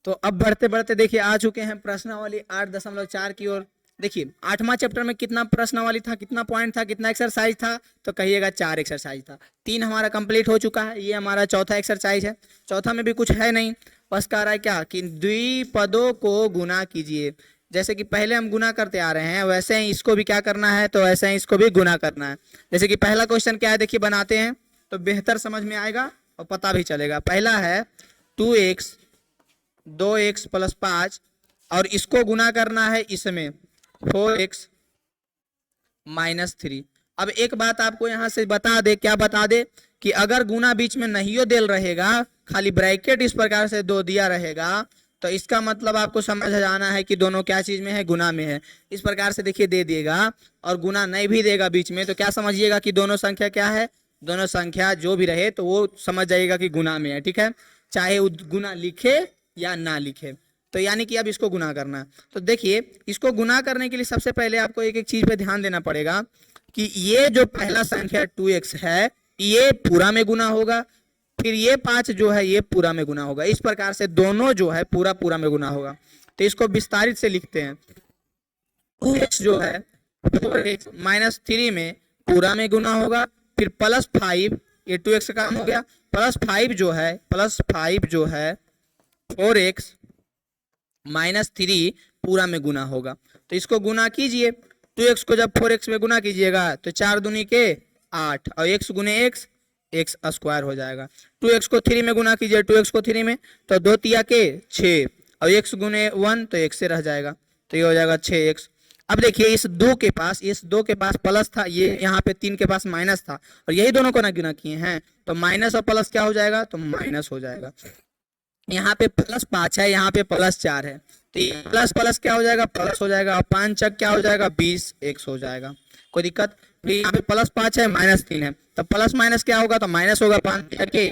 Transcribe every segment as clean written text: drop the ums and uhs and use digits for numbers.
तो अब बढ़ते बढ़ते देखिए आ चुके हैं प्रश्नावली 8.4 की ओर। देखिए 8वां चैप्टर में कितना प्रश्नावली था, कितना पॉइंट था, कितना एक्सरसाइज था, तो कहिएगा 4 एक्सरसाइज था। 3 हमारा कंप्लीट हो चुका है, ये हमारा चौथा एक्सरसाइज है। चौथा में भी कुछ है नहीं, बस कह रहा है क्या कि द्विपदों को गुना कीजिए। जैसे कि पहले हम गुना करते आ रहे हैं वैसे ही इसको भी क्या करना है, तो वैसे ही इसको भी गुना करना है। जैसे कि पहला क्वेश्चन क्या है, देखिए बनाते हैं तो बेहतर समझ में आएगा और पता भी चलेगा। पहला है 2x 2x प्लस 5 और इसको गुना करना है इसमें 4x माइनस 3। अब एक बात आपको यहां से बता दे, क्या बता दे कि अगर गुना बीच में नहीं देल रहेगा, खाली ब्रैकेट इस प्रकार से दो दिया रहेगा, तो इसका मतलब आपको समझ जाना है कि दोनों क्या चीज में है, गुना में है। इस प्रकार से देखिए दे देगा और गुना नहीं भी देगा बीच में, तो क्या समझिएगा कि दोनों संख्या क्या है, दोनों संख्या जो भी रहे तो वो समझ जाइएगा कि गुना में है। ठीक है, चाहे वो गुना लिखे या ना लिखे। तो यानी कि अब इसको गुना करना है। तो देखिए इसको गुना करने के लिए सबसे पहले आपको एक एक चीज पे ध्यान देना पड़ेगा कि ये जो पहला संख्या 2x है ये पूरा में गुना होगा, फिर ये 5 जो है ये पूरा में गुना होगा। इस प्रकार से दोनों जो है पूरा पूरा में गुना होगा। तो इसको विस्तारित से लिखते हैं। 2x जो है 4x माइनस 3 में पूरा में गुना होगा, फिर प्लस 5, ये 2x का काम हो गया, प्लस 5 जो है 4x माइनस 3 पूरा में गुना होगा। तो इसको गुना कीजिए। 2x को जब 4x में गुना कीजिएगा तो 4 दूनी के 8 और x गुने x x स्क्वायर हो जाएगा। 2x को 3 में गुना कीजिए, 2x को 3 में तो 2 तिया के 6 और x गुने 1 तो x से रह जाएगा, तो ये हो जाएगा 6x। अब देखिए इस 2 के पास प्लस था, ये यहाँ पे 3 के पास माइनस था और यही दोनों को ना गुना किए हैं, तो माइनस और प्लस क्या हो जाएगा, तो माइनस हो जाएगा। यहाँ पे प्लस 5 है, यहाँ पे प्लस 4 है, तो ये प्लस प्लस क्या हो जाएगा, प्लस हो जाएगा और 5 चक क्या हो जाएगा, 20 x हो जाएगा। कोई दिक्कत? फिर यहाँ पे प्लस 5 है माइनस 3 है, तो प्लस माइनस क्या होगा, तो माइनस होगा, 5 के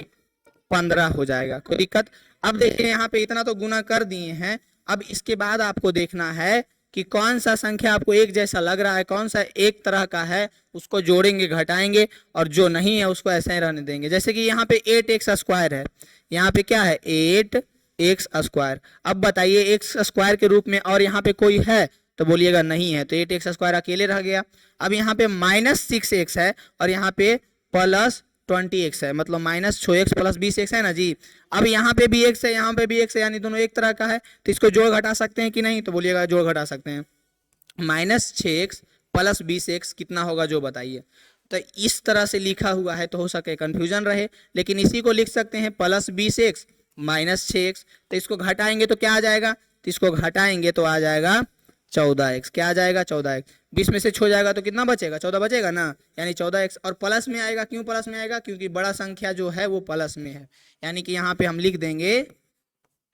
15 हो जाएगा। कोई दिक्कत? अब देखिए यहाँ पे इतना तो गुना कर दिए हैं। अब इसके बाद आपको देखना है कि कौन सा संख्या आपको एक जैसा लग रहा है, कौन सा एक तरह का है, उसको जोड़ेंगे घटाएंगे और जो नहीं है उसको ऐसे ही रहने देंगे। जैसे कि यहाँ पे 8x स्क्वायर है, यहाँ पे क्या है 8x स्क्वायर। अब बताइए x स्क्वायर के रूप में और यहाँ पे कोई है, तो बोलिएगा नहीं है, तो 8x स्क्वायर अकेले रह गया। अब यहाँ पे माइनस 6x है और यहाँ पे प्लस 20x है, मतलब माइनस 6x प्लस 20x है ना जी। अब यहाँ पे भी x है, यहाँ पे भी x है, यानी दोनों एक तरह का है, तो इसको जोड़ घटा सकते हैं कि नहीं, तो बोलिएगा जोड़ घटा सकते हैं। माइनस 6x प्लस 20x कितना होगा जो बताइए। तो इस तरह से लिखा हुआ है, तो हो सके कंफ्यूजन रहे, लेकिन इसी को लिख सकते हैं प्लस 20x माइनस 6x। तो इसको घटाएंगे तो क्या आ जाएगा, तो इसको घटाएंगे तो आ जाएगा 14x। क्या आ जाएगा, 14x। 20 में से 6 जाएगा तो कितना बचेगा, 14 बचेगा ना, यानी 14x। और प्लस में आएगा, क्यों प्लस में आएगा, क्योंकि बड़ा संख्या जो है वो प्लस में है, यानी कि यहाँ पे हम लिख देंगे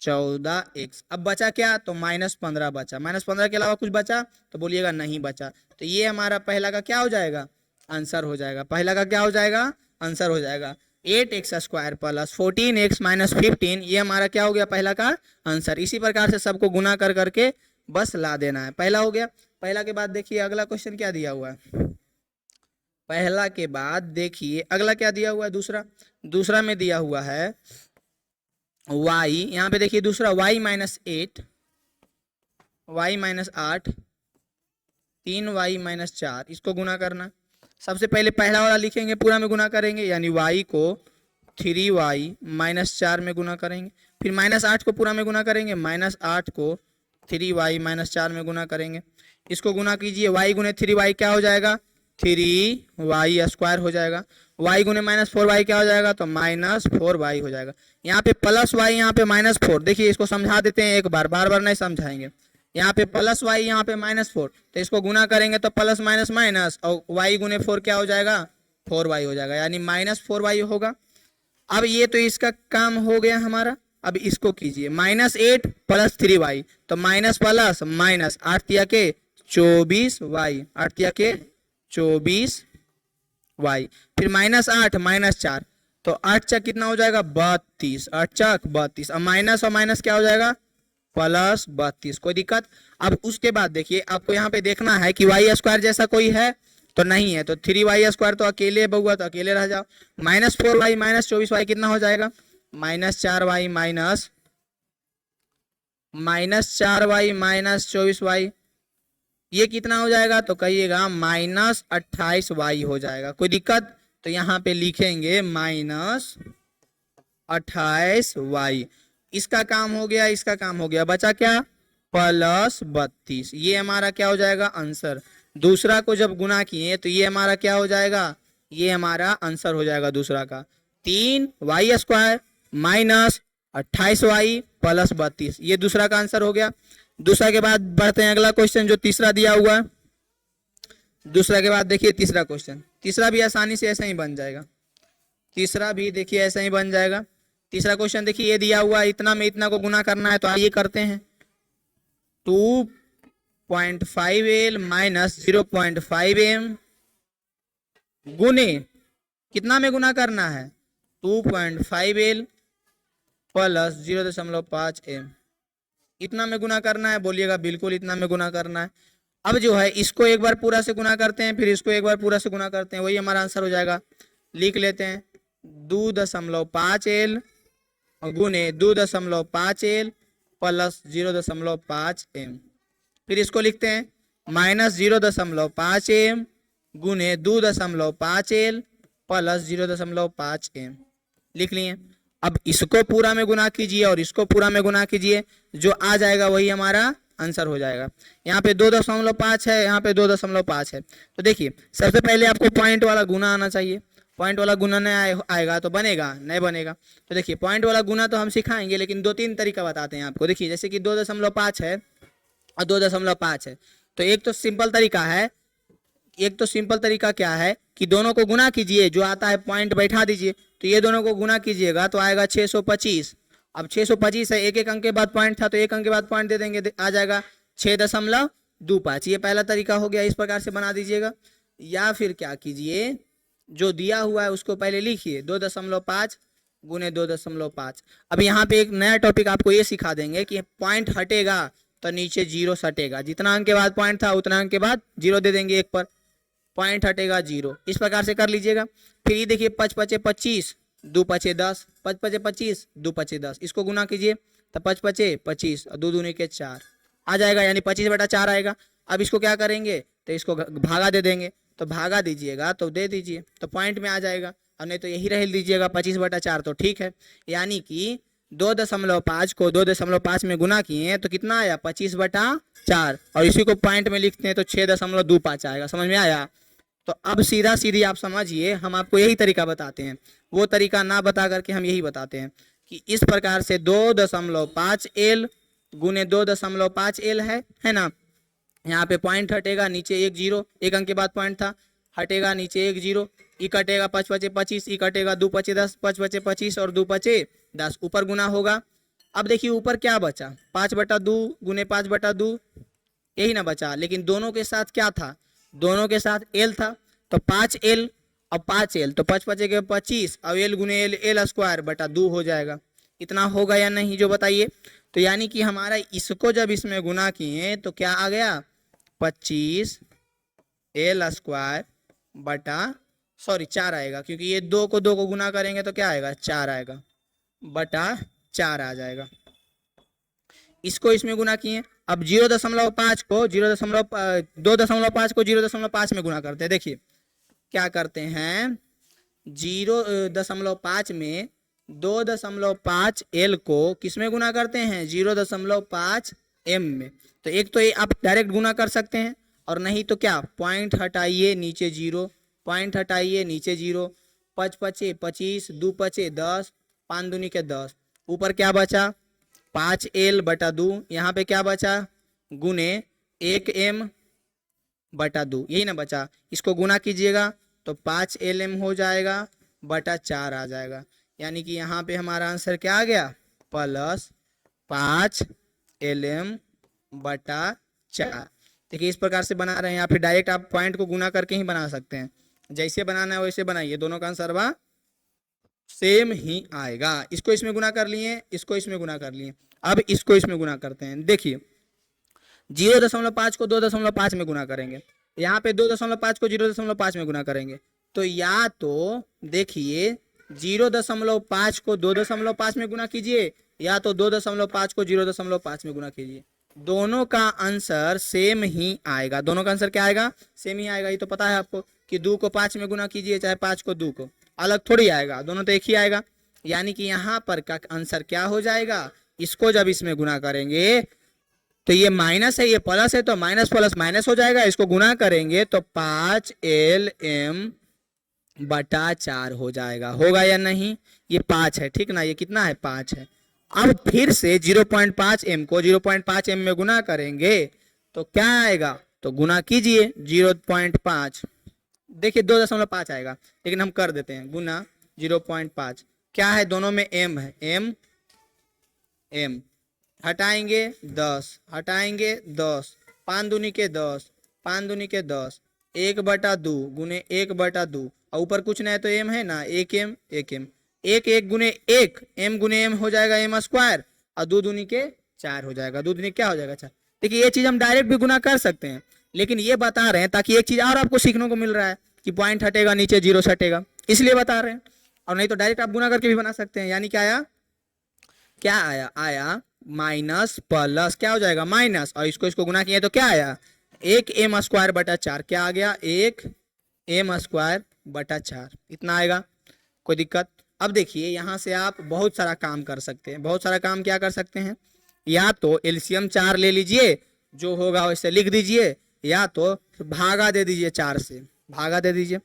14x। अब बचा क्या, तो -15 बचा। -15 के अलावा कुछ बचा, तो बोलिएगा नहीं बचा। तो ये हमारा पहला का क्या हो जाएगा, आंसर हो जाएगा। पहला का क्या हो जाएगा, आंसर हो जाएगा। 8x square plus 14x minus 15, ये हमारा क्या हो गया, पहला का आंसर। इसी प्रकार से सबको गुना कर करके बस ला देना है। पहला हो गया। पहला के बाद देखिए अगला क्वेश्चन क्या दिया हुआ है। पहला के बाद देखिए अगला क्या दिया हुआ है, दूसरा में दिया हुआ है y। यहाँ पे देखिए दूसरा y minus 8, y minus 8, 3y minus 4, इसको गुना करना। सबसे पहले पहला वाला लिखेंगे, पूरा में गुना करेंगे, यानी y को 3y माइनस 4 में गुना करेंगे। फिर माइनस 8 को पूरा में गुना करेंगे, माइनस 8 को 3y माइनस 4 में गुना करेंगे। इसको गुना कीजिए, y गुने 3y क्या हो जाएगा, 3y स्क्वायर हो जाएगा। y गुने माइनस 4y क्या हो जाएगा, तो माइनस 4y हो जाएगा। यहाँ पे प्लस y, यहाँ पे माइनस 4। देखिए इसको समझा देते हैं एक बार, बार बार नहीं समझाएंगे। यहाँ पे प्लस y, यहाँ पे माइनस 4, तो इसको गुना करेंगे तो प्लस माइनस माइनस और y गुने 4 क्या हो जाएगा, 4y हो जाएगा, यानी माइनस 4y होगा। अब ये तो इसका काम हो गया हमारा। अब इसको कीजिए, -8 प्लस 3y, तो माइनस प्लस माइनस, 8 तिया के 24y, 8 तिया के 24y, फिर -8 माइनस 4, तो 8 चक कितना हो जाएगा, 32, 8 चक 32, अब माइनस और माइनस क्या हो जाएगा, प्लस 32। कोई दिक्कत? अब उसके बाद देखिए आपको यहाँ पे देखना है कि y स्क्वायर जैसा कोई है, तो नहीं है, तो 3y स्क्वायर तो अकेले बहुआ, तो अकेले रह जाओ। -4y माइनस 24y कितना हो जाएगा, -4y minus -4y minus 24y, ये कितना हो जाएगा तो कहिएगा -28y हो जाएगा। कोई दिक्कत? तो यहाँ पे लिखेंगे -28y। इसका काम हो गया, इसका काम हो गया, बचा क्या? +32। ये हमारा क्या हो जाएगा? आंसर। दूसरा को जब गुना किए तो ये हमारा क्या हो जाएगा? ये हमारा आंसर हो जाएगा दूसरा का। 3y² माइनस 28y प्लस 32, ये दूसरा का आंसर हो गया। दूसरा के बाद बढ़ते हैं अगला क्वेश्चन जो तीसरा दिया हुआ है। दूसरा के बाद देखिए तीसरा क्वेश्चन, तीसरा भी आसानी से ऐसा ही बन जाएगा। तीसरा भी देखिए ऐसा ही बन जाएगा। तीसरा क्वेश्चन देखिए ये दिया हुआ है, इतना में इतना को गुना करना है, तो आइए करते हैं। 2.5l माइनस 0.5m गुने कितना में गुना करना है? 2.5l प्लस 0.5m, इतना में गुना करना है। बोलिएगा बिल्कुल इतना में गुना करना है। अब जो है इसको एक बार पूरा से गुना करते हैं, फिर इसको एक बार पूरा से गुना करते हैं, वही हमारा आंसर हो जाएगा। लिख लेते हैं 2.5l गुने 2.5l प्लस 0.5m, फिर इसको लिखते हैं -0.5m गुने 2.5l प्लस 0.5m, लिख लिए। अब इसको पूरा में गुना कीजिए और इसको पूरा में गुना कीजिए, जो आ जाएगा वही हमारा आंसर हो जाएगा। यहाँ पे 2.5 है, यहाँ पे 2.5 है। तो देखिए सबसे पहले आपको पॉइंट वाला गुना आना चाहिए। पॉइंट वाला गुना नहीं आएगा तो बनेगा नहीं बनेगा। तो देखिए पॉइंट वाला गुना तो हम सिखाएंगे, लेकिन 2-3 तरीका बताते हैं आपको। देखिए जैसे कि 2.5 है और 2.5 है, तो एक तो सिंपल तरीका है, एक तो सिंपल तरीका क्या है कि दोनों को गुना कीजिए, जो आता है पॉइंट बैठा दीजिए। तो ये दोनों को गुना कीजिएगा तो आएगा 625। अब 625 है, एक एक अंक के बाद पॉइंट था तो एक अंक के बाद पॉइंट दे देंगे, आ जाएगा 6.25। ये पहला तरीका हो गया, इस प्रकार से बना दीजिएगा। या फिर क्या कीजिए, जो दिया हुआ है उसको पहले लिखिए 2.5 गुने 2.5। अब यहाँ पे एक नया टॉपिक आपको ये सिखा देंगे कि पॉइंट हटेगा तो नीचे 0 सटेगा। जितना अंक के बाद पॉइंट था उतना अंक के बाद 0 दे देंगे एक पर, पॉइंट हटेगा 0। इस प्रकार से कर लीजिएगा। फिर ये देखिए 5×5 = 25, 2×5 = 10, 5×5 = 2×5 = 10। इसको गुना कीजिए तो 5×5 = 25 और 2 दूनी के 4 आ जाएगा, यानी 25/4 आएगा। अब इसको क्या करेंगे तो इसको भागा दे देंगे, तो भागा दीजिएगा तो दे दीजिए तो पॉइंट में आ जाएगा, और नहीं तो यही रह दीजिएगा 25/4, तो ठीक है। यानी कि 2.5 को 2.5 में गुना किए तो कितना आया? 25/4, और इसी को पॉइंट में लिखते हैं तो 6.25 आएगा। समझ में आया? तो अब सीधा सीधी आप समझिए, हम आपको यही तरीका बताते हैं, वो तरीका ना बता करके हम यही बताते हैं कि इस प्रकार से 2.5l गुने 2.5l है ना। यहाँ पे पॉइंट हटेगा, नीचे 1 0, एक अंक के बाद पॉइंट था, हटेगा नीचे 1 0, ई कटेगा 5×5 = 25, ई कटेगा 2×5 = 10, 5×5 और 2×5 = 10, ऊपर गुना होगा। अब देखिए ऊपर क्या बचा? 5/2 गुने 5/2, यही ना बचा। लेकिन दोनों के साथ क्या था? दोनों के साथ l था, तो 5l और 5l, तो 5×5 = 25 और l गुने l² 2 हो जाएगा। इतना होगा या नहीं जो बताइए? तो यानी कि हमारा इसको जब इसमें गुना किए तो क्या आ गया? 25l² आएगा, क्योंकि ये 2 को 2 को गुना करेंगे तो क्या आएगा? 4 आएगा, /4 आ जाएगा। इसको इसमें गुना किए। अब 0.5 को 2.5 को 0.5 में गुना करते हैं। देखिए क्या करते हैं, 0.5 में 2.5l को किस में गुना करते हैं? 0.5m में। तो एक तो ये आप डायरेक्ट गुना कर सकते हैं, और नहीं तो क्या, पॉइंट हटाइए नीचे 0, पॉइंट हटाइए नीचे 0, 5×5 = 25, 2×5 = 10, 5 दूनी के 10, ऊपर क्या बचा? 5l/2, यहाँ पे क्या बचा? गुने 1m/2, यही ना बचा। इसको गुना कीजिएगा तो 5lm हो जाएगा /4 आ जाएगा। यानी कि यहाँ पे हमारा आंसर क्या आ गया? +5lm/4। देखिए इस प्रकार से बना रहे हैं, या फिर डायरेक्ट आप पॉइंट को गुना करके ही बना सकते हैं। जैसे बनाना है वैसे बनाइए, दोनों का आंसर सेम ही आएगा। इसको इसमें गुना कर लिए, इसको इसमें गुना कर लिए, अब इसको इसमें गुना करते हैं। देखिए 0.5 को 2.5 में गुना करेंगे, यहाँ पे 2.5 को 0.5 में गुना करेंगे, तो या तो देखिए 0.5 को 2.5 में गुना कीजिए या तो 2.5 को 0.5 में गुना कीजिए, दोनों का आंसर सेम ही आएगा। दोनों का आंसर क्या आएगा? सेम ही आएगा। ये तो पता है आपको कि 2 को 5 में गुना कीजिए चाहे 5 को 2 को, अलग थोड़ी आएगा, दोनों तो एक ही आएगा। यानी कि यहाँ पर का आंसर क्या हो जाएगा? इसको जब इसमें गुना करेंगे तो ये माइनस है, ये प्लस है, तो माइनस प्लस माइनस हो जाएगा। इसको गुना करेंगे तो 5Lm/4 हो जाएगा। होगा या नहीं? ये 5 है, ठीक ना? ये कितना है? 5 है। अब फिर से 0.5m को 0.5m में गुना करेंगे तो क्या आएगा? तो गुना कीजिए 0.5, देखिए 2.5 आएगा, लेकिन हम कर देते हैं गुना 0.5। क्या है? दोनों में m है, m हटाएंगे 10, हटाएंगे 10, 5 दूनी के 10, 5 दूनी के 10, 1/2 गुने 1/2, और ऊपर कुछ नहीं है तो m है ना, 1m 1m, 1 गुने 1 m गुने m हो जाएगा m स्क्वायर, और 2 दूनी के 4 हो जाएगा, 2 दूनी क्या हो जाएगा? 4। देखिए ये चीज हम डायरेक्ट भी गुना कर सकते हैं, लेकिन ये बता रहे हैं ताकि एक चीज और आपको सीखने को मिल रहा है कि पॉइंट हटेगा नीचे 0 हटेगा, इसलिए बता रहे हैं। और नहीं तो डायरेक्ट आप गुना करके भी बना सकते हैं। यानी क्या आया? क्या आया? आया माइनस प्लस, क्या हो जाएगा? माइनस, और इसको गुना किए तो क्या आया? 1m²/4। क्या आ गया? 1m²/4, इतना आएगा। कोई दिक्कत? अब देखिए यहाँ से आप बहुत सारा काम कर सकते हैं। बहुत सारा काम क्या कर सकते हैं? या तो एलसीएम 4 ले लीजिए, जो होगा वैसे लिख दीजिए, या तो भागा दे दीजिए 4 से, भागा दे दीजिए।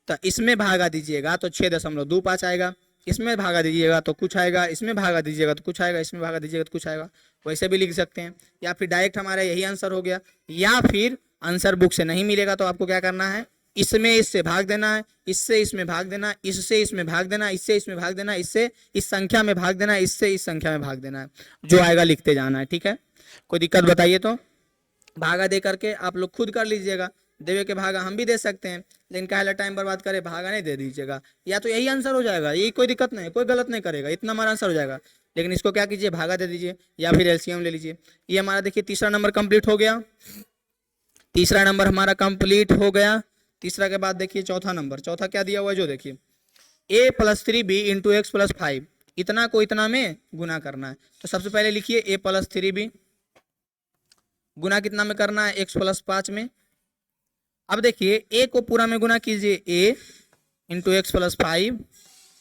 तो इसमें भागा दीजिएगा तो 6.25 आएगा, इसमें भागा दीजिएगा तो कुछ आएगा, इसमें भागा दीजिएगा तो कुछ आएगा, इसमें भागा दीजिएगा तो कुछ आएगा। वैसे भी लिख सकते हैं, या फिर डायरेक्ट हमारा यही आंसर हो गया। या फिर आंसर बुक से नहीं मिलेगा तो आपको क्या करना है? इसमें इससे भाग देना है, इससे इसमें भाग देना, इससे इसमें भाग देना, इससे इसमें भाग देना, इससे इस संख्या में भाग देना, इससे इस संख्या में भाग देना है, जो आएगा लिखते जाना है। ठीक है? कोई दिक्कत बताइए तो। भागा दे करके आप लोग खुद कर लीजिएगा, देवे के भागा हम भी दे सकते हैं, लेकिन काहे ला टाइम बर्बाद करे, भागा नहीं दे दीजिएगा। या तो यही आंसर हो जाएगा, यही कोई दिक्कत नहीं, कोई गलत नहीं करेगा, इतना हमारा आंसर हो जाएगा। लेकिन इसको क्या कीजिए? भागा दे दीजिए या फिर एलसीएम ले लीजिए। ये हमारा देखिए तीसरा नंबर कंप्लीट हो गया, तीसरा नंबर हमारा कंप्लीट हो गया। तीसरा के बाद देखिए चौथा नंबर, चौथा क्या दिया हुआ है जो देखिए a+3b × x+5, इतना को इतना में गुना करना है। तो सबसे पहले लिखिए a+3b गुना कितना में करना है? x+5 में। अब देखिए a को पूरा में गुना कीजिए, a × x+5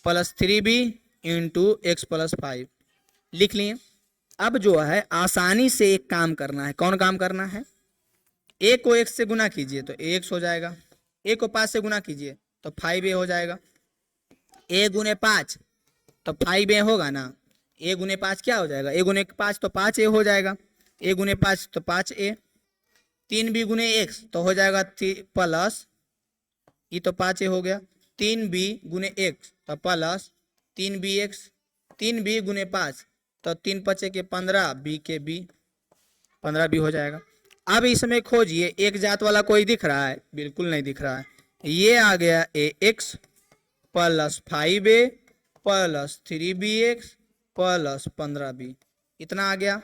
+ 3b × x+5 लिख लिए। अब जो है आसानी से एक काम करना है। कौन काम करना है? a को x से गुना कीजिए तो ax हो जाएगा, a को 5 से गुना कीजिए तो 5a हो जाएगा, a गुने 5 तो 5a होगा ना, a गुने 5 क्या हो जाएगा? a गुने 5 तो 5a हो जाएगा, a गुने 5 तो 5a, 3b गुने x तो हो जाएगा प्लस, ये तो 5a हो गया, 3b गुने x तो प्लस 3bx, 3b गुने 5 तो 3×5 के 15, b के b, 15b हो जाएगा। अब इसमें खोजिए एक जात वाला कोई दिख रहा है? बिल्कुल नहीं दिख रहा है। ये आ गया ax + 5a + 3bx + 15b, इतना आ गया।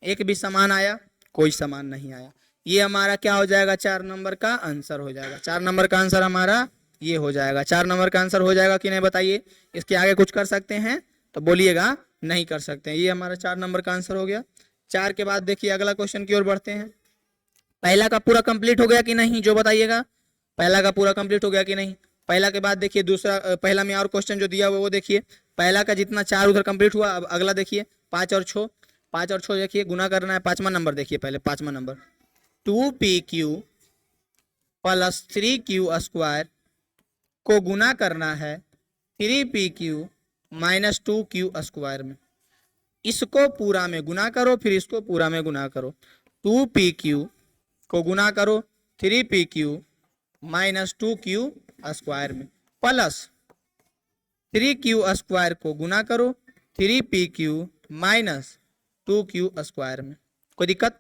एक भी समान आया? कोई समान नहीं आया। ये हमारा क्या हो जाएगा? 4 नंबर का आंसर हो जाएगा। 4 नंबर का आंसर हमारा ये हो जाएगा। 4 नंबर का आंसर हो जाएगा कि नहीं बताइए? इसके आगे कुछ कर सकते हैं तो बोलिएगा, नहीं कर सकते हैं। ये हमारा 4 नंबर का आंसर हो गया। 4 के बाद देखिए अगला क्वेश्चन की ओर बढ़ते हैं। पहला का पूरा कंप्लीट हो गया कि नहीं, जो बताइएगा। पहला का पूरा कंप्लीट हो गया कि नहीं? पहला के बाद देखिए दूसरा, पहला में और क्वेश्चन जो दिया हुआ वो देखिए। पहला का जितना 4 उधर कंप्लीट हुआ, अब अगला देखिए 5 और 6, 5 और 6 देखिए गुना करना है। 5वां नंबर देखिए, पहले 5वां नंबर 2pq + 3q² को गुना करना है 3pq - 2q² में। इसको पूरा में गुना करो, फिर इसको पूरा में गुना करो। 2pq को गुना करो 3pq - 2q² में, प्लस 3q² को गुना करो 3pq - 2q² में। कोई दिक्कत?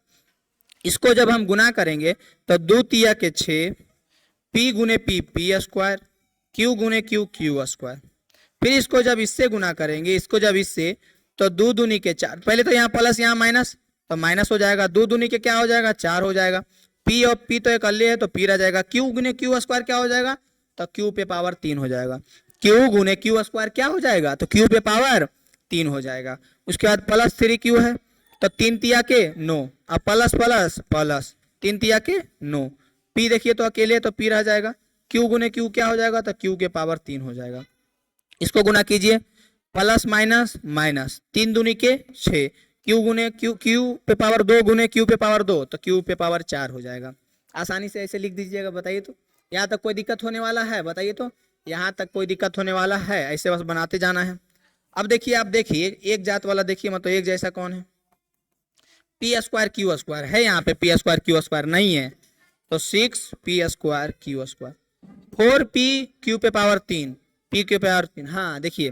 इसको जब हम गुना करेंगे तो 2 तिया के 6, p गुने p p², q गुने q q²। फिर इसको जब इससे गुना करेंगे, इसको जब इससे, तो 2 दूनी के 4, पहले तो यहाँ प्लस यहाँ माइनस, तो माइनस हो जाएगा। 2 दूनी के क्या हो जाएगा? 4 हो जाएगा। p और p तो एक अल्ले है तो p रह जाएगा। q गुने q² क्या हो जाएगा? तो q पे पावर 3 हो जाएगा। क्यू गुने क्यू स्क्वायर क्या हो जाएगा, तो क्यू पे पावर 3 हो जाएगा। उसके बाद प्लस 3 क्यू है तो 3 तिया के 9, अब प्लस प्लस प्लस 3 तिया के 9, पी देखिए तो अकेले तो पी रह जाएगा, क्यू गुने क्यू क्या हो जाएगा, तो क्यू के पावर 3 हो जाएगा। इसको गुना कीजिए, प्लस माइनस माइनस 3 दूनी के 6, क्यू गुने क्यू, क्यू पे पावर 2 गुने क्यू पे पावर 2, तो क्यू पे पावर 4 हो जाएगा। आसानी से ऐसे लिख दीजिएगा। बताइए तो यहाँ तक कोई दिक्कत होने वाला है, बताइए तो यहाँ तक कोई दिक्कत होने वाला है, ऐसे बस बनाते जाना है। अब देखिए, आप देखिए एक जात वाला देखिए, मतलब एक जैसा कौन है, पी स्क्वायर क्यू स्क्वायर है, यहाँ पे पी स्क्वायर क्यू स्क्वायर नहीं है, तो 6 P square Q square, 4 P Q पे पावर 3, पी क्यू पे पावर 3, हाँ देखिए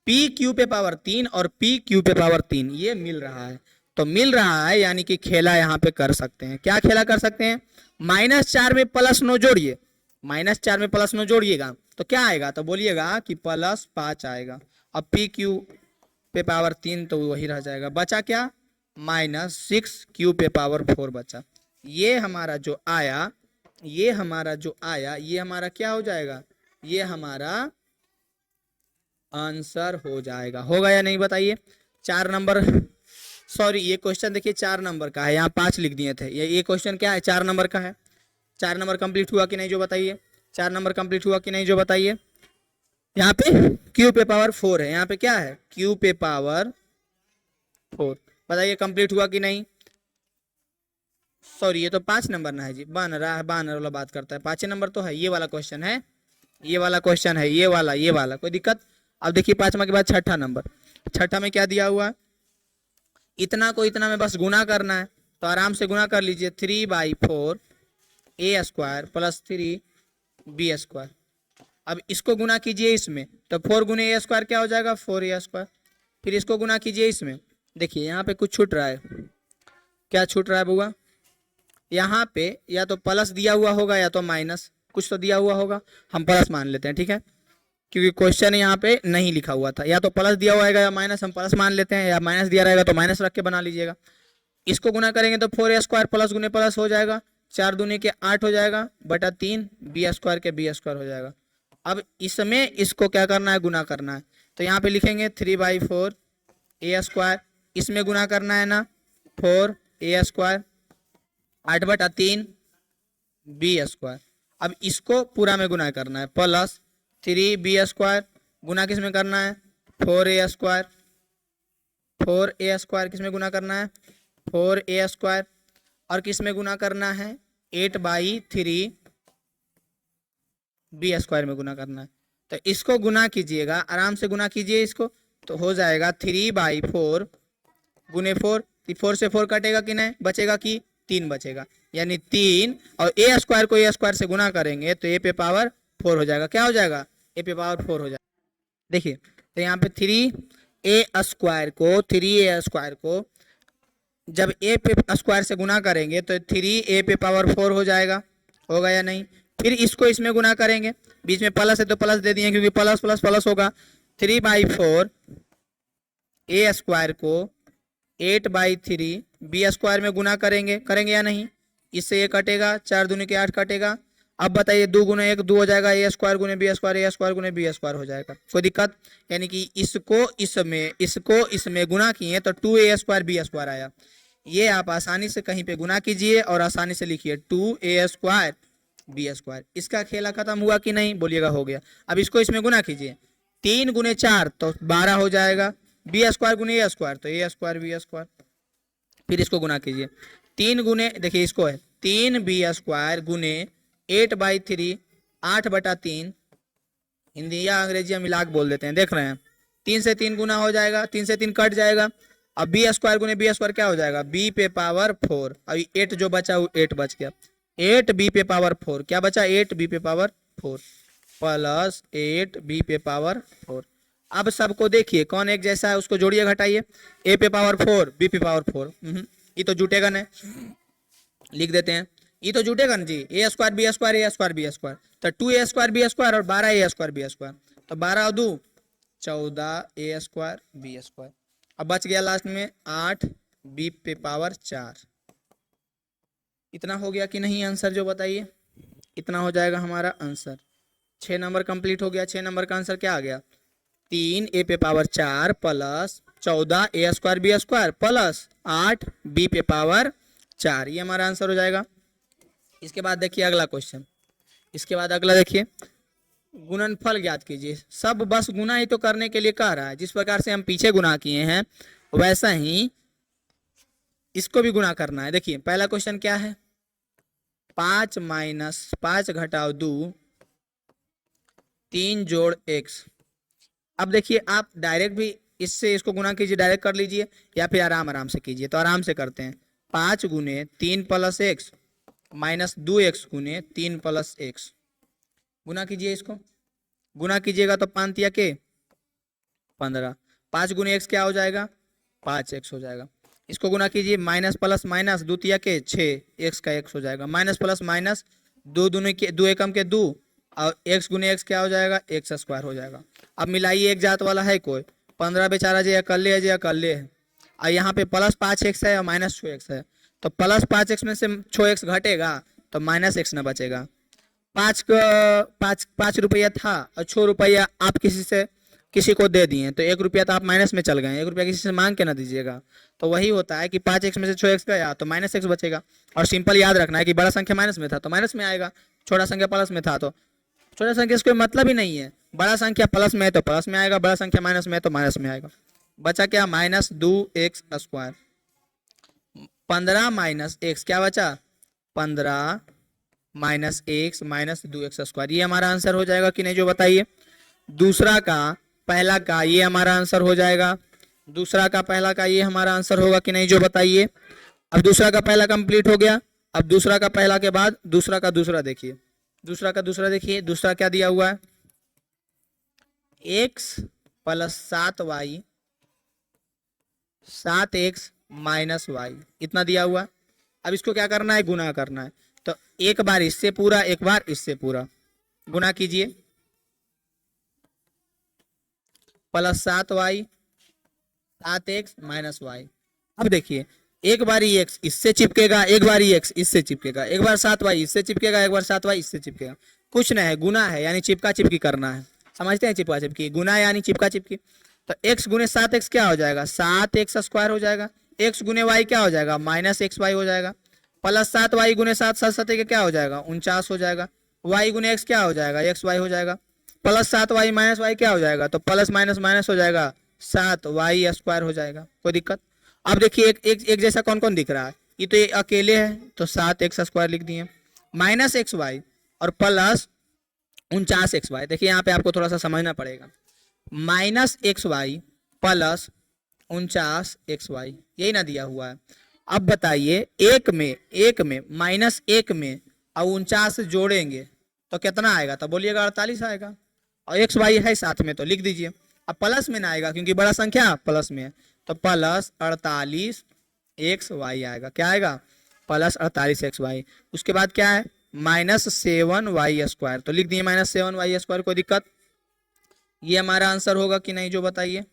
पी क्यू पे पावर 3 और पी क्यू पे पावर 3 ये मिल रहा है, तो मिल रहा है यानी कि खेला यहाँ पे कर सकते हैं। क्या खेला कर सकते हैं, -4 में +9 जोड़िए, -4 में +9 जोड़िएगा तो क्या आएगा, तो बोलिएगा कि +5 आएगा। अब पी क्यू पे पावर 3 तो वही रह जाएगा, बचा क्या, -6 क्यू पे पावर 4 बचा। ये हमारा जो आया, ये हमारा जो आया, ये हमारा क्या हो जाएगा, ये हमारा आंसर हो जाएगा। होगा या नहीं बताइए। 4 नंबर, सॉरी ये क्वेश्चन देखिए 4 नंबर का है, यहाँ 5 लिख दिए थे, ये क्वेश्चन क्या है, 4 नंबर का है। 4 नंबर कंप्लीट हुआ कि नहीं जो बताइए, 4 नंबर कंप्लीट हुआ कि नहीं जो बताइए। यहाँ पे क्यू पे पावर 4 है, यहाँ पे क्या है, क्यू पे पावर 4, बताइए कंप्लीट हुआ कि नहीं। सॉरी ये तो 5 नंबर ना है जी, बन रहा है, बानर वाला बात करता है, 5 नंबर तो है, ये वाला क्वेश्चन है, ये वाला क्वेश्चन है, ये वाला कोई दिक्कत। अब देखिए 5वां के बाद 6ठा नंबर, 6ठा में क्या दिया हुआ है, इतना को इतना में बस गुना करना है, तो आराम से गुना कर लीजिए, 3/4 ए स्क्वायर प्लस 3 बी स्क्वायर। अब इसको गुना कीजिए इसमें, तो 4 गुने ए स्क्वायर क्या हो जाएगा, 4 ए स्क्वायर। फिर इसको गुना कीजिए इसमें, देखिए यहाँ पे कुछ छूट रहा है, क्या छूट रहा है बुआ, यहाँ पे या तो प्लस दिया हुआ होगा या तो माइनस, कुछ तो दिया हुआ होगा, हम प्लस मान लेते हैं, ठीक है, क्योंकि क्वेश्चन यहाँ पे नहीं लिखा हुआ था, या तो प्लस दिया हुआ है या माइनस, हम प्लस मान लेते हैं, या माइनस दिया रहेगा तो माइनस रख के बना लीजिएगा। इसको गुना करेंगे तो 4 स्क्वायर प्लस गुने प्लस हो जाएगा, 4 दूनी के 8 हो जाएगा, बटा 3 बी स्क्वायर के बी स्क्वायर हो जाएगा। अब इसमें इसको क्या करना है, गुना करना है, तो यहाँ पे लिखेंगे 3/4 ए स्क्वायर, इसमें गुना करना है ना 4 ए स्क्वायर, 8/3 बी स्क्वायर। अब इसको पूरा में गुना करना है, प्लस 3 बी स्क्वायर, गुना किस में करना है, 4 ए स्क्वायर, 4 ए स्क्वायर किस में गुना करना है, 4 ए स्क्वायर, और किस में गुना करना है, 8/3 बी स्क्वायर में गुना करना है। तो इसको गुना कीजिएगा, आराम से गुना कीजिए इसको, तो हो जाएगा 3/4 गुने 4, 4 से 4 कटेगा कि नहीं, बचेगा कि 3 बचेगा, यानी 3, और ए स्क्वायर को ए स्क्वायर से गुना करेंगे तो ए पे पावर 4 हो जाएगा, क्या हो जाएगा, ए पे पावर 4 हो जाएगा। देखिए तो यहाँ पे 3 ए स्क्वायर को जब ए पे स्क्वायर से गुना करेंगे तो 3 ए पे पावर 4 हो जाएगा, होगा या नहीं। फिर इसको इसमें गुना करेंगे, बीच में प्लस है तो प्लस दे दिए क्योंकि प्लस प्लस प्लस होगा, 3/4 ए स्क्वायर को 8/3 बी स्क्वायर में गुना करेंगे, करेंगे या नहीं, इससे ये कटेगा, 4 दूनी के 8 कटेगा। अब बताइए 2 गुने 1 2 हो जाएगा, ए स्क्वायर गुने बी स्क्वायर, ए स्क्वायर गुने बी स्क्वायर हो जाएगा, कोई दिक्कत, यानी कि इसको इसमें गुना किए तो 2 ए स्क्वायर बी स्क्वायर आया। ये आप आसानी से कहीं पे गुना कीजिए और आसानी से लिखिए 2 ए स्क्वायर बी स्क्वायर। इसका खेला खत्म हुआ कि नहीं, बोलिएगा हो गया। अब इसको इसमें गुना कीजिए, 3 गुने 4 तो 12 हो जाएगा, बी स्क्वायर गुने ए स्क्वायर तो ए स्क्वायर बी स्क्वायर। फिर इसको गुना कीजिए, 3 गुने, देखिए इसको है 3 बी स्क्वायर गुने 8/3, 8/3, हिंदी या अंग्रेजी हम मिला के बोल देते हैं, देख रहे हैं, 3 से 3 गुना हो जाएगा, 3 से 3 कट जाएगा। अब बी स्क्वायर गुने बी स्क्वायर क्या हो जाएगा, बी पे पावर 4, अब 8 जो बचा वो 8 बच गया, 8 बी पे पावर 4 क्या बचा, 8 बी पे पावर 4 प्लस 8 बी पे पावर 4। अब सबको देखिए कौन एक जैसा है उसको जोड़िए घटाइए, ए पे पावर 4 बी पे पावर 4, ये तो जुटेगा नहीं, लिख देते हैं, ये तो जुटेगा ना जी, ए स्क्वायर बी स्क्वायर ए स्क्वायर बी स्क्वायर, तो 2 ए स्क्वायर बी स्क्वायर और 12 ए स्क्वायर बी स्क्वायर, तो 12 और 2 14 ए स्क्वायर बी स्क्वायर। अब बच गया लास्ट में 8 बी पे पावर 4। इतना हो गया कि नहीं आंसर जो बताइए, इतना हो जाएगा हमारा आंसर। 6 नंबर कंप्लीट हो गया। 6 नंबर का आंसर क्या आ गया? 3 ए पे power 4 plus 14 A square B square plus 8 B पे पावर 4, ये हमारा आंसर हो जाएगा। इसके बाद देखिए अगला क्वेश्चन, इसके बाद अगला देखिए, गुणनफल ज्ञात कीजिए। सब बस गुना ही तो करने के लिए कह रहा है, जिस प्रकार से हम पीछे गुना किए हैं वैसा ही इसको भी गुना करना है। देखिए पहला क्वेश्चन क्या है, 5 माइनस 5 घटाओ 2 3 जोड़ x। अब देखिए आप डायरेक्ट भी इससे इसको गुना कीजिए, डायरेक्ट कर लीजिए, या फिर आराम आराम से कीजिए। तो आराम से करते हैं, 5 गुने 3 प्लस एक्स माइनस 2x गुने 3 प्लस एक्स। गुना कीजिए, इसको गुना कीजिएगा तो 5 तिया के 15, 5 गुने एक्स क्या हो जाएगा? 5x हो जाएगा। इसको गुना कीजिए, माइनस प्लस माइनस 2 तिया के 6, x का x हो जाएगा। माइनस प्लस माइनस 2 दूनी के 2 एकम के 2 और x गुने x क्या हो जाएगा? x स्क्वायर हो जाएगा। अब मिलाइए, एक जात वाला है कोई, 15 बेचारा जो अकल्ले है, जो अकल्ले है, और यहाँ पे प्लस 5x है और माइनस 6x है, तो प्लस 5x में से 6x घटेगा तो माइनस x न बचेगा। 5 रुपया था और 6 रुपया आप किसी को दे दिए, तो 1 रुपया तो आप माइनस में चल गए, 1 रुपया किसी से मांग के ना दीजिएगा। तो वही होता है कि 5x में से 6x गया तो माइनस x बचेगा। और सिंपल याद रखना है कि बड़ा संख्या माइनस में था तो माइनस में आएगा, छोटा संख्या प्लस में था तो छोटा संख्या से कोई मतलब ही नहीं है। बड़ा संख्या प्लस में है तो प्लस में आएगा, बड़ा संख्या माइनस में है तो माइनस में आएगा। बचा क्या? Minus 2x square. 15 minus x क्या बचा? 15 minus x minus 2x square, ये हमारा आंसर हो जाएगा कि नहीं, जो बताइए। दूसरा का पहला का ये हमारा आंसर हो जाएगा, दूसरा का पहला का ये हमारा आंसर होगा कि नहीं, जो बताइए। अब दूसरा का पहला कंप्लीट हो गया। अब दूसरा का पहला के बाद दूसरा का दूसरा देखिए, दूसरा का दूसरा देखिए। दूसरा क्या दिया हुआ है? x plus 7y 7x minus y, इतना दिया हुआ। अब इसको क्या करना है? गुना करना है। तो एक बार इससे पूरा, एक बार इससे पूरा, गुना कीजिए। Plus 7y 7x minus y। अब देखिए, एक बार ही x इससे चिपकेगा, एक बार ही x इससे चिपकेगा, एक बार 7y इससे चिपकेगा, एक बार 7y इससे चिपकेगा। कुछ नहीं है, गुना है, यानी चिपका चिपकी करना है। समझते हैं? चिपका चिपकी, गुना यानी चिपका चिपकी। तो x गुने 7x क्या हो जाएगा? 7x स्क्वायर हो जाएगा। x गुने y क्या हो जाएगा? माइनस xy हो जाएगा। प्लस 7y गुने 7 7 7 के क्या हो जाएगा? 49 हो जाएगा। y गुने x क्या हो जाएगा? xy हो जाएगा। प्लस 7y माइनस y क्या हो जाएगा? तो प्लस माइनस माइनस हो जाएगा, 7y स्क्वायर हो जाएगा। कोई दिक्कत? अब देखिए एक जैसा कौन कौन दिख रहा है, ये तो ये अकेले है तो 7x स्क्वायर लिख दिए, माइनस xy और प्लस 49xy। देखिए यहाँ पे आपको थोड़ा सा समझना पड़ेगा, माइनस xy प्लस 49xy, यही ना दिया हुआ है। अब बताइए, एक में माइनस 1 में और 49 जोड़ेंगे तो कितना आएगा? तो बोलिएगा 48 आएगा। और xy है साथ में तो लिख दीजिए। अब प्लस में ना आएगा क्योंकि बड़ा संख्या प्लस में है, तो प्लस 48 xy आएगा। क्या आएगा? Plus 48 xy। उसके बाद क्या है? माइनस 7y स्क्वायर, तो लिख दिए माइनस 7y स्क्वायर। कोई दिक्कत? ये हमारा आंसर होगा कि नहीं, जो बताइए।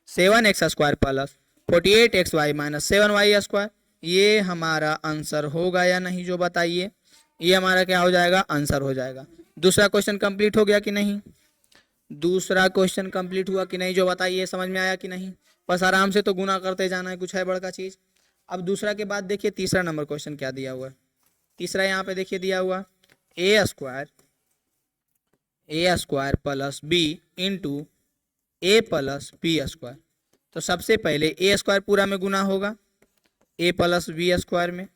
7x square plus 48xy minus 7y square, ये हमारा आंसर होगा या नहीं, जो बताइए। ये हमारा क्या हो जाएगा? आंसर हो जाएगा। दूसरा क्वेश्चन कंप्लीट हो गया कि नहीं? दूसरा क्वेश्चन कंप्लीट हुआ कि नहीं, जो बताइए। समझ में आया कि नहीं? बस आराम से तो गुना करते जाना है, कुछ है बड़का चीज। अब दूसरा के बाद देखिए तीसरा नंबर क्वेश्चन क्या दिया हुआ है। तीसरा यहाँ पे देखिए दिया हुआ, ए स्क्वायर प्लस बी इंटू ए प्लस बी स्क्वायर। तो सबसे पहले ए स्क्वायर पूरा में गुना होगा ए प्लस बी स्क्वायर में,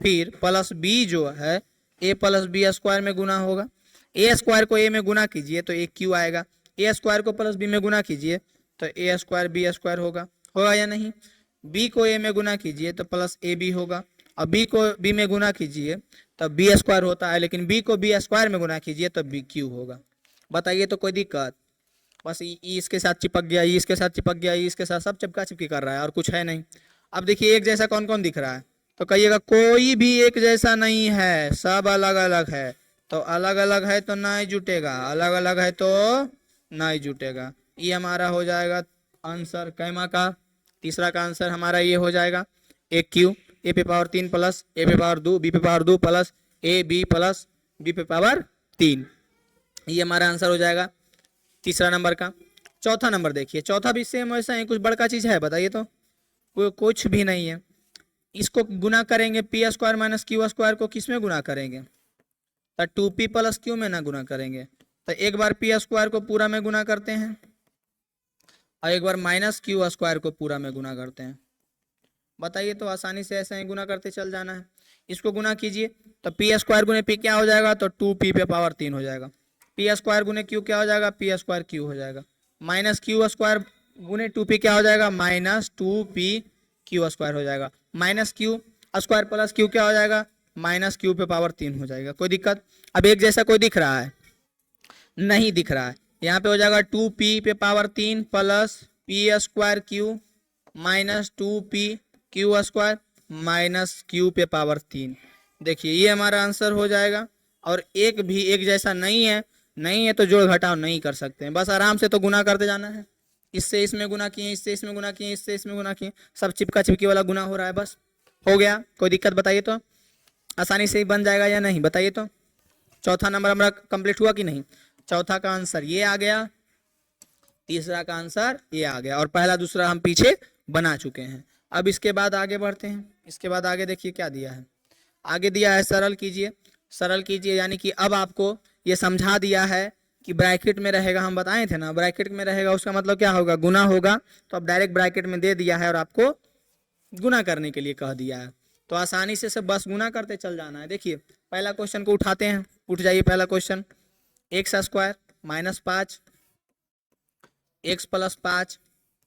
फिर प्लस बी जो है ए प्लस बी स्क्वायर में गुना होगा। ए स्क्वायर को ए में गुना कीजिए तो ए क्यू आएगा, ए स्क्वायर को प्लस बी में गुना कीजिए तो ए स्क्वायर बी स्क्वायर होगा या नहीं। बी को ए में गुना कीजिए तो प्लस ए बी होगा, और बी को बी में गुना कीजिए तो बी स्क्वायर होता है, लेकिन बी को बी स्क्वायर में गुना कीजिए तो बी क्यू होगा। बताइए तो कोई दिक्कत? बस ई इसके साथ चिपक गया, ई इसके साथ चिपक गया, ई इसके साथ, सब चिपका चिपकी कर रहा है और कुछ है नहीं। अब देखिए एक जैसा कौन कौन दिख रहा है, तो कहिएगा कोई भी एक जैसा नहीं है, सब अलग अलग है। तो अलग अलग है तो नहीं जुटेगा, अलग अलग है तो नहीं जुटेगा। ये हमारा हो जाएगा आंसर कैमा का। तीसरा का आंसर हमारा ये हो जाएगा ए क्यू, ए पे पावर 3 प्लस ए पे पावर 2 बी पे power 2 plus A B plus B पे पावर 3। ये हमारा आंसर हो जाएगा तीसरा नंबर का। चौथा नंबर देखिए, चौथा भी सेम वैसा ही, कुछ बड़का चीज है बताइए तो? कुछ भी नहीं है। इसको गुना करेंगे P square minus Q square को किस में गुना करेंगे? तो 2p प्लस क्यू में ना गुना करेंगे। तो एक बार पी स्क्वायर को पूरा में गुना करते हैं और एक बार माइनस क्यू स्क्वायर को पूरा में गुना करते हैं। बताइए तो, आसानी से ऐसे ही गुना करते चल जाना है। इसको गुना कीजिए तो पी स्क्वायर गुने पी क्या हो जाएगा? तो 2p पे पावर 3 हो जाएगा। पी स्क्वायर गुने क्यू क्या हो जाएगा? पी स्क्वायर क्यू हो जाएगा। माइनस क्यू स्क्वायर गुने 2p क्या हो जाएगा? माइनस 2p क्यू स्क्वायर हो जाएगा। Minus Q square plus Q क्या हो जाएगा? माइनस क्यू पे पावर 3 हो जाएगा। कोई दिक्कत? अब एक जैसा कोई दिख रहा है? नहीं दिख रहा है। यहाँ पे हो जाएगा 2p पे power 3 plus P square Q minus 2p Q square minus Q पे पावर 3। देखिए ये हमारा आंसर हो जाएगा। और एक भी एक जैसा नहीं है, नहीं है तो जोड़ घटाव नहीं कर सकते हैं, बस आराम से तो गुना करते जाना है। इससे इसमें गुना किए, इससे इसमें गुना किए, इससे इसमें गुना किए, सब चिपका चिपकी वाला गुना हो रहा है, बस हो गया। कोई दिक्कत बताइए तो? आसानी से ही बन जाएगा या नहीं बताइए तो? चौथा नंबर हमारा कंप्लीट हुआ कि नहीं? चौथा का आंसर ये आ गया, तीसरा का आंसर ये आ गया, और पहला दूसरा हम पीछे बना चुके हैं। अब इसके बाद आगे बढ़ते हैं। इसके बाद आगे देखिए क्या दिया है। आगे दिया है सरल कीजिए। सरल कीजिए यानी कि अब आपको ये समझा दिया है कि ब्रैकेट में रहेगा, हम बताए थे ना ब्रैकेट में रहेगा उसका मतलब क्या होगा? गुना होगा। तो अब डायरेक्ट ब्रैकेट में दे दिया है और आपको गुना करने के लिए कह दिया है, तो आसानी से सब बस गुना करते चल जाना है। देखिए पहला क्वेश्चन को उठाते हैं, उठ जाइए। पहला question, x square minus 5 x plus 5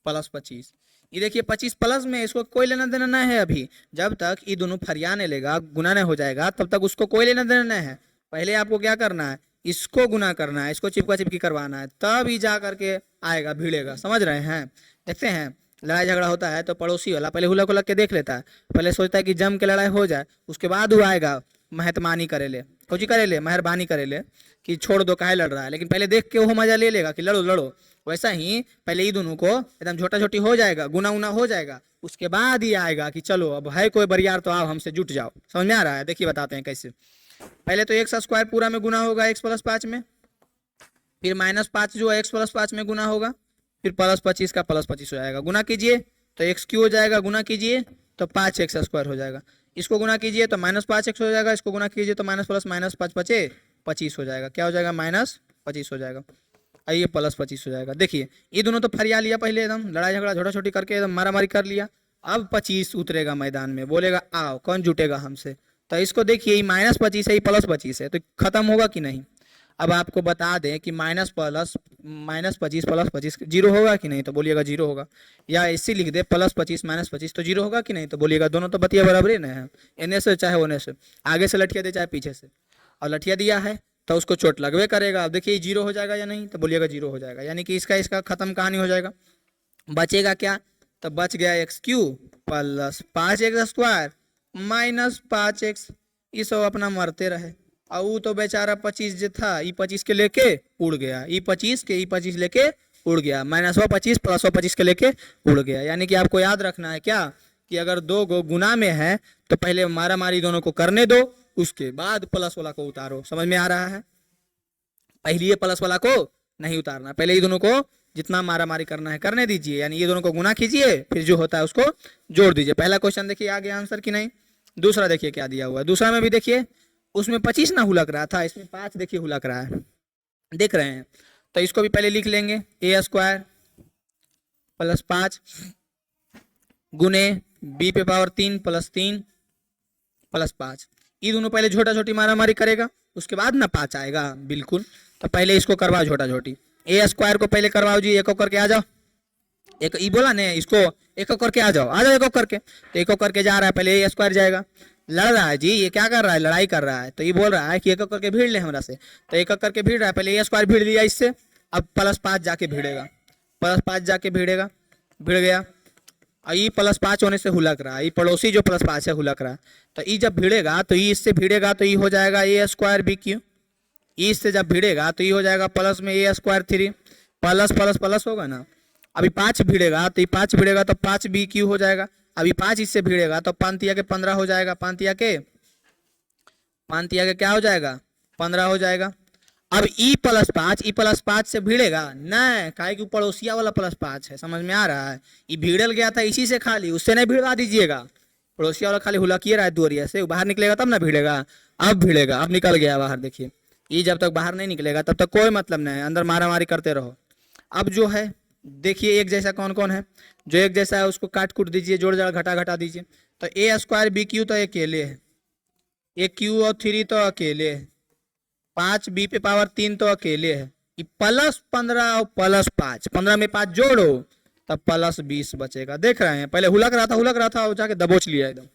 plus 25। ये देखिए 25 प्लस में इसको कोई लेना देना नहीं है अभी। जब तक ये दोनों फरियाने लेगा, गुना नहीं हो जाएगा, तब तक उसको कोई लेना देना नहीं है। पहले आपको क्या करना है? इसको गुना करना है, इसको चिपका चिपकी करवाना है, तब ही जा करके आएगा, भिड़ेगा। समझ रहे हैं? देखते हैं लड़ाई झगड़ा होता है तो पड़ोसी वाला पहले हुला को लग के देख लेता है, पहले सोचता है कि जम के लड़ाई हो जाए, उसके बाद वो आएगा मेहतमानी करे ले, कुछ करे ले, मेहरबानी करे ले कि छोड़ दो काहे लड़ रहा है, लेकिन पहले देख के वो मजा ले लेगा कि लड़ो लड़ो। वैसा ही पहले ही दोनों को एकदम छोटा छोटी हो जाएगा, गुना उना हो जाएगा, उसके बाद ही आएगा कि चलो अब है कोई बरियार तो आओ हमसे जुट जाओ। समझ में आ रहा है? देखिए बताते हैं कैसे। पहले तो एक्स स्क्वायर पूरा में गुना होगा एक्स प्लस 5 में, फिर माइनस 5 जो है एक्स प्लस 5 में गुना होगा, फिर प्लस 25 का प्लस 25 हो जाएगा। गुना कीजिए तो एक्स क्यू हो जाएगा, गुना कीजिए तो 5 एक्स स्क्वायर हो जाएगा। इसको गुना कीजिए तो माइनस 5 एक्स हो जाएगा, इसको गुना कीजिए तो माइनस प्लस माइनस 5 पचे 25 हो जाएगा। क्या हो जाएगा? माइनस 25 हो जाएगा। ये प्लस 25 हो जाएगा। देखिए ये दोनों तो फरिया लिया, पहले एकदम लड़ाई झगड़ा छोटा छोटी करके एकदम मारा मारी कर लिया। अब 25 उतरेगा मैदान में, बोलेगा आओ कौन जुटेगा हमसे। तो इसको देखिए माइनस 25 है, ये प्लस 25 है, तो खत्म होगा कि नहीं? अब आपको बता दें कि माइनस 25 प्लस 25 जीरो होगा कि नहीं? तो बोलिएगा जीरो होगा। या ऐसे लिख दे प्लस 25 माइनस 25 तो जीरो होगा कि नहीं? तो बोलिएगा दोनों तो बतिया बराबर ही ना है, एने से चाहे ओने से, आगे से लठिया दे चाहे पीछे से, और लठिया दिया है तो उसको चोट लगवे करेगा। अब देखिए जीरो हो जाएगा या नहीं? तो बोलिएगा जीरो हो जाएगा, यानी कि इसका खत्म कहानी हो जाएगा। बचेगा क्या? तो बच गया x cube plus 5 x square minus 5 x. ये सब अपना मरते रहे, और वो तो बेचारा 25 जो था ये 25 के लेके उड़ गया, ये 25 लेके उड़ गया, माइनस 25 प्लस 25 के लेके उड़ गया। यानी कि आपको याद रखना है क्या कि अगर दो गो गुना में है तो पहले मारा मारी दोनों को करने दो, उसके बाद प्लस वाला को उतारो। समझ में आ रहा है? पहले ये प्लस वाला को नहीं उतारना, पहले ये दोनों को जितना मारा मारी करना है करने दीजिए, यानी ये दोनों को गुना कीजिए, फिर जो होता है उसको जोड़ दीजिए। पहला क्वेश्चन देखिए आगे आंसर की नहीं। दूसरा देखिए क्या दिया हुआ है। दूसरा में भी देखिए उसमें 25 ना हुलक रहा था, इसमें 5 देखिए हुलक रहा है, देख रहे हैं? तो इसको भी पहले लिख लेंगे, ए स्क्वायर प्लस 5 गुने बी पे पावर 3 प्लस 3 प्लस 5। ये दोनों पहले छोटा छोटी मारा मारी करेगा, उसके बाद ना 5 आएगा बिल्कुल। तो पहले इसको करवाओ छोटा छोटी, ए स्क्वायर को पहले करवाओ जी, एक करके आ जाओ। एक ई बोला ने, इसको एक करके आ जाओ, एक करके। तो एक करके जा रहा है, पहले ए स्क्वायर जाएगा, लड़ रहा है जी, ये क्या कर रहा है? लड़ाई कर रहा है। तो ये बोल रहा है कि एक करके भीड़ ले हमरा से, तो एक करके भीड़ रहा है, पहले ए स्क्वायर भीड़ लिया इससे, अब प्लस 5 जाके भीड़ेगा, प्लस 5 जाके भीड़ेगा, भीड़ गया। और ये प्लस 5 होने से हुलक रहा है, ये पड़ोसी जो प्लस 5 है हुलक रहा है। तो ये जब भिड़ेगा तो ये इससे भिड़ेगा, तो ये हो जाएगा ए स्क्वायर बी क्यू। इससे जब भिड़ेगा तो ये हो जाएगा प्लस में ए स्क्वायर 3, प्लस प्लस प्लस होगा ना। अभी 5 भिड़ेगा तो ये 5 भिड़ेगा तो 5 बी क्यू हो जाएगा। अभी 5 इससे भिड़ेगा तो 5 तिया के 15 हो जाएगा, 5 तिया के क्या हो जाएगा? 15 हो जाएगा। अब ई+5 से भिड़ेगा नहीं, काहे कि पड़ोसिया वाला +5 है, समझ में आ रहा है। ये भिड़ल गया था इसी से खाली, उससे नहीं भिड़वा दीजिएगा। पड़ोसिया वाला खाली हुलकिए रहा है दुआरिया से, बाहर निकलेगा तब ना भिड़ेगा। अब भिड़ेगा, अब निकल गया बाहर, देखिए। ये जब तक बाहर नहीं निकलेगा तब तक कोई मतलब नहीं है, अंदर मारा मारी करते रहो। अब जो है देखिए एक जैसा कौन कौन है, जो एक जैसा है उसको काट कूट दीजिए, जोड़ जाड़ घटा घटा दीजिए। तो A² BQ तो अकेले है, AQ और 3 तो अकेले है, 5 B पे पावर 3 तो अकेले है, +15 और +5, 15 में 5 जोड़ो तब +20 बचेगा। देख रहे हैं, पहले हुलक रहा था और जाके दबोच लिया एकदम।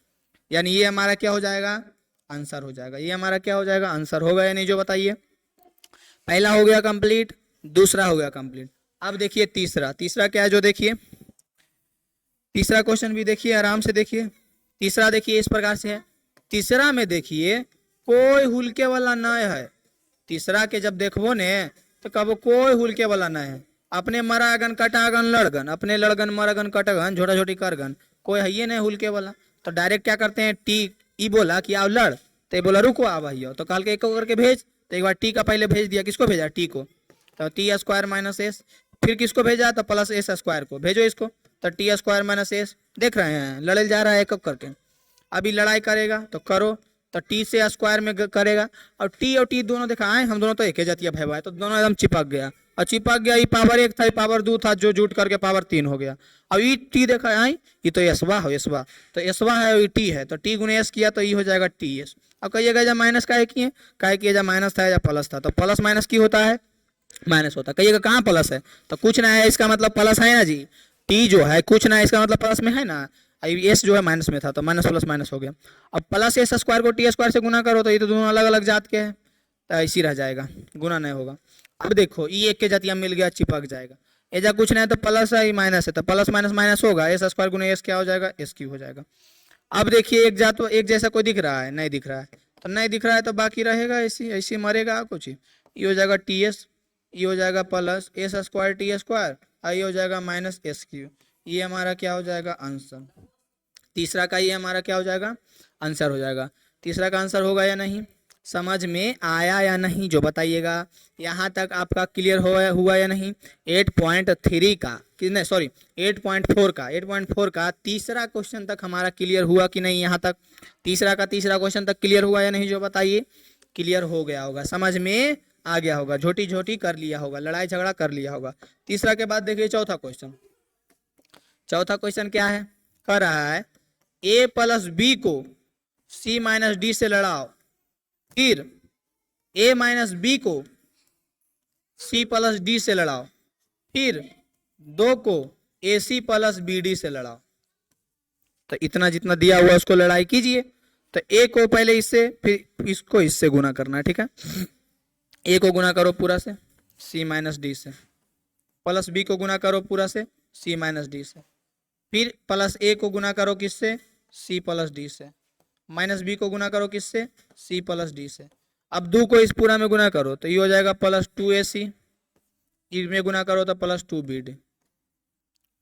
यानी ये हमारा क्या हो जाएगा, आंसर हो जाएगा। ये हमारा क्या हो जाएगा, आंसर होगा या नहीं, जो बताइए। पहला हो गया कंप्लीट, दूसरा हो गया कंप्लीट। अब देखिए तीसरा क्या है, जो देखिए तीसरा क्वेश्चन भी देखिए, आराम से देखिए। तीसरा देखिए इस प्रकार से है। तीसरा में देखिए कोई हुलके वाला न है। तीसरा के जब देखबो ने तो कबो कोई हुलके वाला न है। अपने मरागन कटागन लड़गन, अपने लड़गन मरागन कटगन छोटा छोटी करगन, कोई है ये नहीं हुलके वाला। तो डायरेक्ट क्या करते हैं, टी ई बोला कि आओ लड़, तो ये बोला रुको आ भैया, तो कल के एक करके भेज। तो एक बार टी का पहले भेज दिया, किसको भेजा, टी को, तो T² - S। फिर किसको भेजा, तो +S² को भेजो इसको, तो T² - S। देख रहे हैं लड़े जा रहा है एक करके। अभी लड़ाई करेगा तो करो, तो T से स्क्वायर में करेगा, और T और T दोनों देखा आए, हम दोनों तो एक ही जातिया भाई, तो दोनों एकदम चिपक गया, और चिपक गया। ये पावर 1 था, ये पावर 2 था, जो जुट करके पावर 3 हो गया। अब ये T देखा आई, ये तो एसवा हो, एसवा तो एसवा है, ये T है, तो T × S किया तो ये हो जाएगा TS। अब कहिएगा जब माइनस का है किए, काहे कि जब माइनस था या प्लस था, तो प्लस माइनस की होता है, माइनस होता है। कहिएगा कहाँ प्लस है, तो कुछ ना है, इसका मतलब प्लस है ना जी। T जो है कुछ ना है, इसका मतलब प्लस में है ना। S जो है माइनस में था, तो माइनस प्लस माइनस हो गया। अब +S² को T² से गुना करो, तो ये तो दोनों अलग अलग जात के हैं, तो ऐसी रह जाएगा, गुना नहीं होगा। अब देखो ये एक के जातिया मिल गया, चिपक जाएगा। एजा कुछ नहीं है तो प्लस है, माइनस है, तो प्लस माइनस माइनस होगा, S² × S क्या हो जाएगा, SQ हो जाएगा। अब देखिए एक जात एक जैसा कोई दिख रहा है, नहीं दिख रहा है, तो नहीं दिख रहा है तो बाकी रहेगा ऐसी ऐसी मरेगा कुछ। ये हो जाएगा TS, ये हो जाएगा +S² T², ये हो जाएगा -SQ। ये हमारा क्या हो जाएगा, आंसर। तीसरा का ये हमारा क्या हो जाएगा, आंसर हो जाएगा। तीसरा का आंसर होगा या नहीं, समझ में आया या नहीं, जो बताइएगा। यहाँ तक आपका क्लियर हुआ या नहीं। 8.3 का कितने, सॉरी 8.4 का तीसरा क्वेश्चन तक हमारा क्लियर हुआ कि नहीं। यहाँ तक तीसरा क्वेश्चन तक क्लियर हुआ या नहीं, जो बताइए। क्लियर हो गया होगा, समझ में आ गया होगा, झोटी झोटी कर लिया होगा, लड़ाई झगड़ा कर लिया होगा। तीसरा के बाद देखिए चौथा क्वेश्चन क्या है, कर रहा है A + B को C - D से लड़ाओ, फिर A - B को C + D से लड़ाओ, फिर 2 को AC + BD से लड़ाओ। तो इतना जितना दिया हुआ उसको लड़ाई कीजिए। तो A को पहले इससे, फिर इसको इससे गुना करना है, ठीक है। A को गुना करो पूरा से C - D से, प्लस B को गुना करो पूरा से C - D से, फिर प्लस A को गुना करो किससे, C + D से, माइनस B को गुना करो किससे, C + D से। अब 2 को इस पूरा में गुना करो तो ये हो जाएगा +2AC, इसमें गुना करो तो +2BD।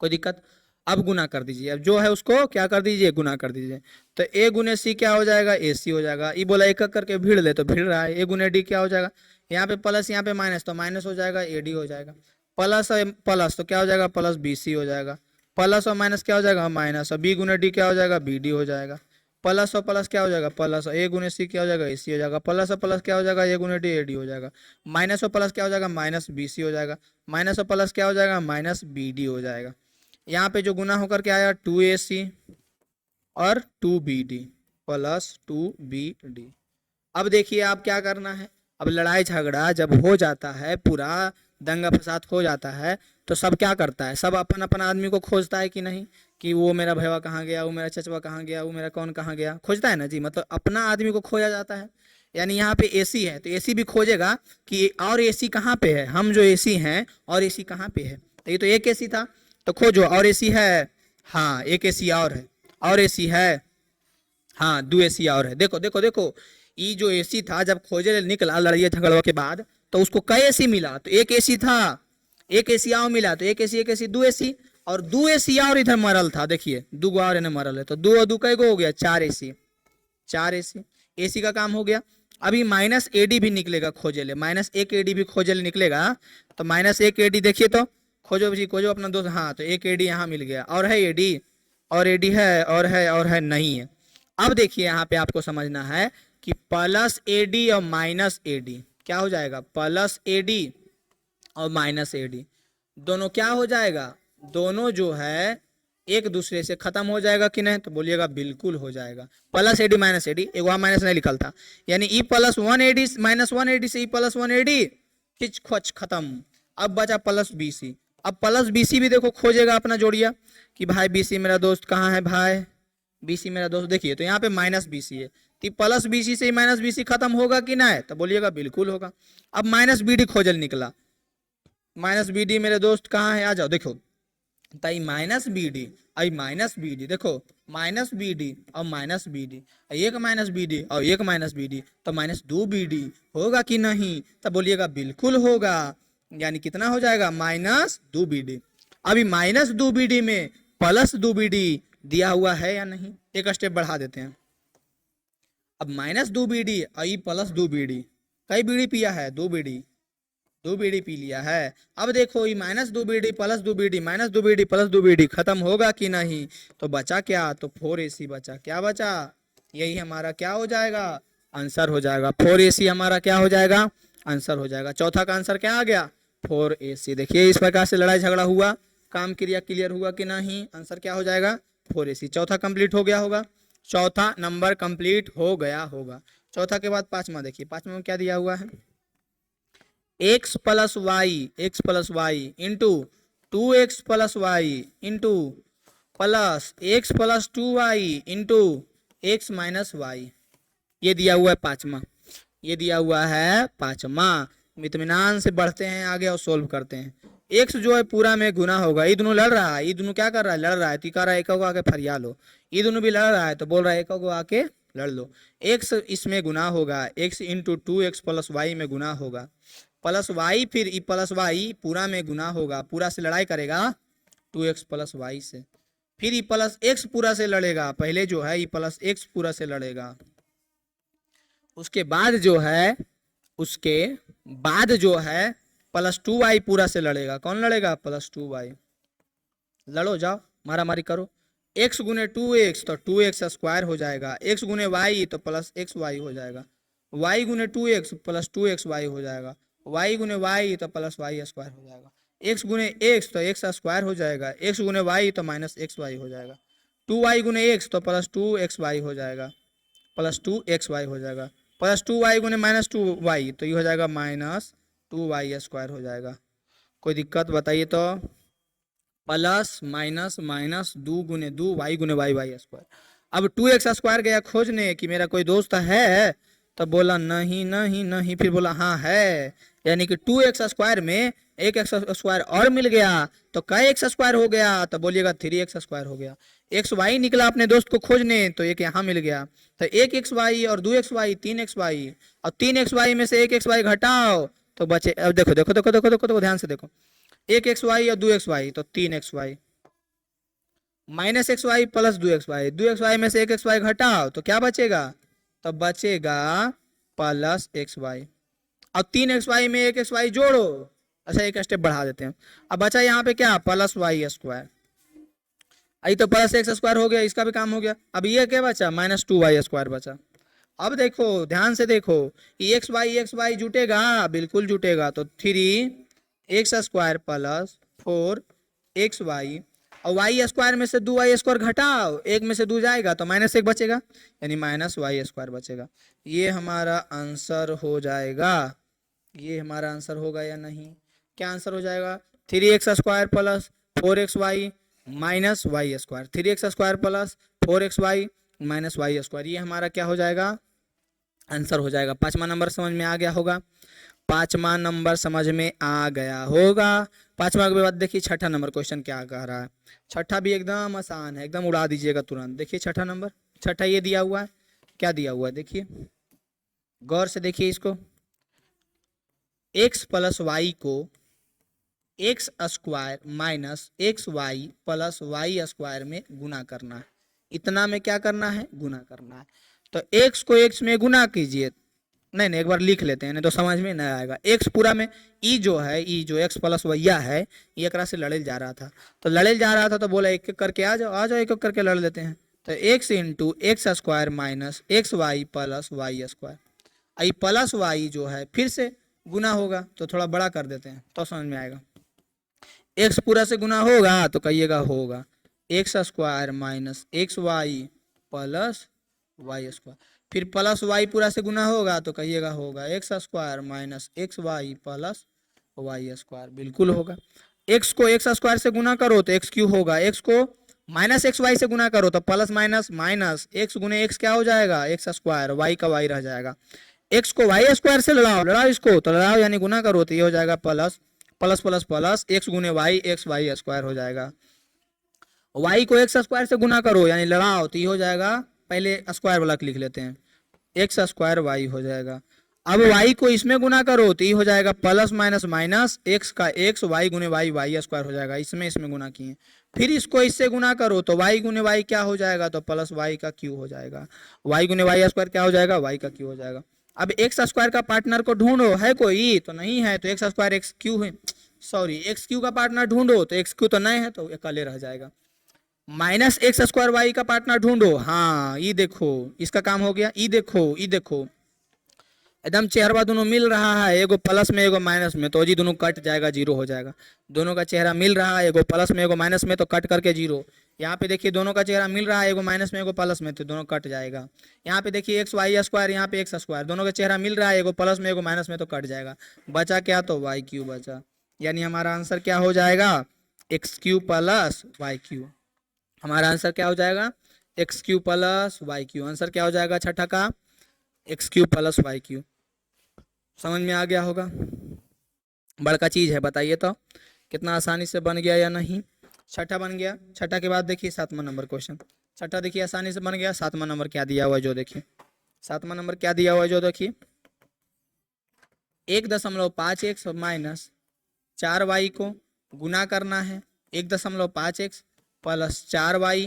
कोई दिक्कत। अब गुना कर दीजिए, अब जो है उसको क्या कर दीजिए, गुना कर दीजिए। तो A × C क्या हो जाएगा, AC हो जाएगा। ये बोला एक एक करके भीड़ ले, तो भीड़ रहा है। A × D क्या हो जाएगा, यहाँ पे प्लस यहाँ पे माइनस, तो माइनस हो जाएगा, AD हो जाएगा। प्लस प्लस तो क्या हो जाएगा, +BC हो जाएगा। प्लस और माइनस क्या हो जाएगा, माइनस, और B × D क्या हो जाएगा, BD हो जाएगा। प्लस और प्लस क्या हो जाएगा, प्लस, A × C क्या हो जाएगा, AC हो जाएगा। प्लस और प्लस क्या हो जाएगा, A × D AD हो जाएगा। माइनस और प्लस क्या हो जाएगा, -BC हो जाएगा। माइनस और प्लस क्या हो जाएगा, -BD हो जाएगा। यहाँ पे जो गुना होकर के आया 2AC और 2BD +2BD। अब देखिए आप क्या करना है। अब लड़ाई झगड़ा जब हो जाता है, पूरा दंगा फसाद हो जाता है, तो सब क्या करता है, सब अपन अपन आदमी को खोजता है कि नहीं, कि वो मेरा भैया कहाँ गया, वो मेरा चचवा कहाँ गया, वो मेरा कौन कहाँ गया, खोजता है ना जी। मतलब अपना आदमी को खोजा जाता है। यानी यहाँ पे AC है तो AC भी खोजेगा कि और AC कहाँ पे है, हम जो AC हैं और AC कहाँ पे है। तो ये तो एक AC था, तो खोजो और AC है, हाँ एक AC और है, और AC है, हाँ 2 AC और है। देखो देखो देखो, ये जो AC था जब खोजे निकला लड़ाई झगड़वा के बाद, तो उसको कई AC मिला, तो एक AC था, एक AC और मिला, तो एक AC 2 AC, और 2 AC और इधर मरल था। देखिए 2 और इन्हें मरल है, तो 2 और 2 कई गो हो गया, 4 AC। 4 AC, AC का काम हो गया। अभी माइनस ए डी भी निकलेगा खोजेले, माइनस एक ए डी भी खोजेले निकलेगा। तो माइनस एक ए डी देखिए तो खोजो जी, खोजो अपना दोस्त। हाँ तो एक ए डी यहाँ मिल गया, और है ए डी, और ए डी है, और है नहीं है। अब देखिए यहाँ पे आपको समझना है कि प्लस ए डी और माइनस ए डी क्या हो जाएगा, प्लस ए डी और माइनस ए डी दोनों क्या हो जाएगा, दोनों जो है एक दूसरे से खत्म हो जाएगा कि नहीं, तो बोलिएगा बिल्कुल हो जाएगा। Plus A D minus A D, एक वहां माइनस नहीं लिखल था, यानी E plus one A D minus one A D से E plus one A D खिंच खोच खत्म। अब बचा प्लस बी सी। अब प्लस बी सी भी देखो खोजेगा अपना जोड़िया कि भाई बी सी मेरा दोस्त कहाँ है, भाई बी सी मेरा दोस्त देखिए, तो यहाँ पे माइनस बी सी है, तो प्लस बी सी से माइनस बी सी खत्म होगा कि नहीं, तो बोलिएगा बिल्कुल होगा। अब माइनस बी डी खोजल निकला, माइनस बी डी मेरे दोस्त कहाँ है, आ जाओ देखो, ताई minus B D I minus B D, देखो माइनस बी डी और माइनस बी डी, एक माइनस बी डी और एक माइनस बी डी, तो माइनस दो बी डी होगा कि नहीं, तब बोलिएगा बिल्कुल होगा। यानी कितना हो जाएगा, माइनस दो बी डी। अभी माइनस दो बी डी में प्लस दो बी डी दिया हुआ है या नहीं, एक स्टेप बढ़ा देते हैं। अब माइनस दो बी डी और प्लस दो बी डी, कई बीड़ी पिया है, दो बीड़ी, दो बीड़ी पी लिया है। अब देखो ये माइनस दो बीड़ी प्लस दो बीड़ी माइनस दो बीड़ी प्लस दो बीड़ी खत्म होगा कि नहीं, तो बचा क्या, तो 4AC बचा। क्या बचा, यही हमारा क्या हो जाएगा, आंसर हो जाएगा। 4AC हमारा क्या हो जाएगा, आंसर हो जाएगा। चौथा का आंसर क्या आ गया, 4AC। देखिए इस प्रकार से लड़ाई झगड़ा हुआ, काम क्रिया क्लियर हुआ कि नहीं, आंसर क्या हो जाएगा, 4AC। चौथा कंप्लीट हो गया होगा, चौथा नंबर कंप्लीट हो गया होगा। चौथा के बाद पांचवा देखिए, पांचवा में क्या दिया हुआ है, X plus Y into 2x plus Y into plus X plus 2y into X minus Y, ये दिया हुआ है पांचवा, ये दिया हुआ है पांचवा। इत्मीनान से बढ़ते हैं आगे और सोल्व करते हैं। एक्स जो है पूरा में गुना होगा, ये दोनों लड़ रहा है, ये दोनों क्या कर रहा है, लड़ रहा है, तो कह रहा है एक को आके फरिया लो, ये दोनों भी लड़ रहा है तो बोल रहा है एक को आके लड़ लो। एक्स इसमें गुना होगा, x into 2x plus Y में गुना होगा, प्लस वाई फिर ई प्लस वाई पूरा में गुना होगा, पूरा से लड़ाई करेगा 2x प्लस वाई से, फिर ई प्लस एक्स पूरा से लड़ेगा, पहले जो है ई प्लस एक्स पूरा से लड़ेगा, उसके बाद जो है, उसके बाद जो है प्लस 2y पूरा से लड़ेगा। कौन लड़ेगा, प्लस 2y। लड़ो जाओ, मारा मारी करो। x गुने 2x तो 2x स्क्वायर हो जाएगा, x गुने y तो प्लस एक्स वाई हो जाएगा, y गुने 2x प्लस 2xy हो जाएगा, y गुने y तो प्लस वाई स्क्वायर हो जाएगा, x गुने x तो x स्क्वायर हो जाएगा, x गुने y तो माइनस एक्स वाई हो जाएगा, 2y गुने x तो प्लस 2xy हो जाएगा, प्लस 2xy हो जाएगा, प्लस 2y गुने माइनस 2y तो ये हो जाएगा माइनस 2y स्क्वायर हो जाएगा। कोई दिक्कत बताइए तो, प्लस माइनस माइनस दो गुने दो वाई गुने वाई वाई स्क्वायर। अब 2x स्क्वायर गया खोजने कि मेरा कोई दोस्त है, तब बोला नहीं नहीं नहीं, फिर बोला हाँ है, यानी कि 2x स्क्वायर में एक एक्स स्क्वायर और मिल गया, तो कै एक्स स्क्वायर हो गया, तो बोलिएगा 3x स्क्वायर हो गया। एक्स वाई निकला अपने दोस्त को खोजने, तो एक यहाँ मिल गया, तो एक एक्स वाई और 2xy 3xy, और 3xy में से एक एक्स वाई घटाओ तो बचे, अब देखो देखो देखो देखो देखो देखो ध्यान से देखो, एक एक्स वाई और 2xy तो 3xy, minus X Y plus 2xy में से एक एक्स वाई घटाओ तो क्या बचेगा, तो बचेगा प्लस एक्स वाई, और 3xy में एक एक्स वाई जोड़ो। अच्छा एक स्टेप बढ़ा देते हैं, अब बचा यहाँ पे क्या, प्लस वाई स्क्वायर, आई तो प्लस एक्स स्क्वायर हो गया, इसका भी काम हो गया। अब ये क्या बचा, माइनस 2y स्क्वायर बचा। अब देखो ध्यान से देखो, एक्स वाई जुटेगा, बिल्कुल जुटेगा, तो 3x स्क्वायर प्लस 4xy, और वाई स्क्वायर में से 2y स्क्वायर घटाओ, एक में से 2 जाएगा तो माइनस एक बचेगा, यानी माइनस वाई स्क्वायर बचेगा। ये हमारा आंसर हो जाएगा, ये हमारा आंसर होगा या नहीं, क्या आंसर हो जाएगा, 3x square plus 4xy minus Y square, 3x square plus 4xy minus Y square, ये हमारा क्या हो जाएगा, आंसर हो जाएगा। पांचवा नंबर समझ में आ गया होगा, पांचवा नंबर समझ में आ गया होगा। पांचवा के बाद देखिए छठा नंबर क्वेश्चन क्या कह रहा है, छठा भी एकदम आसान है, एकदम उड़ा दीजिएगा तुरंत। देखिए छठा नंबर, छठा ये दिया हुआ है, क्या दिया हुआ है देखिए, गौर से देखिए इसको, x प्लस वाई को X square minus X Y plus Y square में गुना करना है। इतना में क्या करना है, गुना करना है। तो x को x में गुना कीजिए, नहीं नहीं, एक बार लिख लेते हैं, नहीं तो समझ में नहीं आएगा। एक्स पूरा में ई जो है, ई जो एक्स प्लस वैया है, ये एकरा से लड़े जा रहा था, तो लड़े जा रहा था तो बोला एक एक करके आ जाओ, आ जाओ एक एक करके लड़ लेते हैं। तो X into X square minus X Y plus Y square, I plus Y जो है फिर से गुना होगा, तो थोड़ा बड़ा कर देते हैं तो समझ में आएगा। एक्स पूरा से गुना होगा तो कहिएगा होगा X square minus X Y plus Y square, फिर प्लस वाई पूरा से गुना होगा तो कहिएगा होगा X square minus X Y plus Y square, बिल्कुल होगा। एक्स को एक्स स्क्वायर से गुना करो तो एक्स क्यू होगा, एक्स को माइनस एक्स वाई से गुना करो तो प्लस माइनस माइनस एक्स गुने एक्स क्या हो जाएगा एक्स स्क्वायर, वाई का वाई रह जाएगा। एक्स को वाई स्क्वायर से लड़ाओ, लड़ाओ इसको तो लड़ाओ यानी गुना करो तो ये हो जाएगा plus plus plus plus x गुने वाई एक्स वाई स्क्वायर हो जाएगा। वाई को एक्स स्क्वायर से गुना करो यानी लड़ाओ तो ये हो जाएगा, पहले स्क्वायर वाला लिख लेते हैं, एक्स स्क्वायर वाई हो जाएगा। अब वाई को इसमें गुना करो तो ये हो जाएगा प्लस माइनस माइनस एक्स का एक्स वाई गुने वाई वाई स्क्वायर हो जाएगा, इसमें गुना किए। फिर इसको इससे गुना करो तो वाई गुने वाई क्या हो जाएगा, तो प्लस वाई का क्यू हो जाएगा, वाई गुने वाई स्क्वायर क्या हो जाएगा, वाई का क्यू हो जाएगा। अब एक्स स्क्वायर का पार्टनर को ढूंढो, है कोई तो नहीं है, तो एक्स स्क्वायर एक्स क्यू है, सॉरी एक्स क्यू का पार्टनर ढूंढो तो एक्स क्यू तो नहीं है तो अकेले रह जाएगा। माइनस एक्स स्क्वायर वाई का पार्टनर ढूंढो, हाँ ये देखो इसका काम हो गया, ये देखो ये देखो एकदम चेहरा दोनों मिल रहा है, एगो प्लस में एगो माइनस में, तो जी दोनों कट जाएगा, जीरो हो जाएगा। दोनों का चेहरा मिल रहा है, एगो प्लस में एगो माइनस में, तो कट करके जीरो। यहाँ पे देखिए दोनों का चेहरा मिल रहा है, एगो माइनस में एगो प्लस में, तो दोनों कट जाएगा। यहाँ पे देखिए एक्स वाई स्क्वायर, यहाँ पे एक्स स्क्वायर, दोनों का चेहरा मिल रहा है, एगो प्लस में एगो माइनस में, तो कट जाएगा। बचा क्या, तो वाई क्यू बचा, यानी हमारा आंसर क्या हो जाएगा X cube plus Y cube. हमारा आंसर क्या हो जाएगा X cube plus Y cube, answer क्या हो जाएगा छठा का X cube plus Y cube. समझ में आ गया होगा, बड़का चीज है, बताइए तो कितना आसानी से बन गया या नहीं। छठा बन गया, छठा के बाद देखिए 7वां नंबर क्वेश्चन। छठा देखिए आसानी से बन गया। 7वां नंबर क्या दिया हुआ है जो देखिए, 7वां नंबर क्या दिया हुआ है जो देखिए, 1.5x माइनस 4y को गुना करना है 1.5x प्लस 4y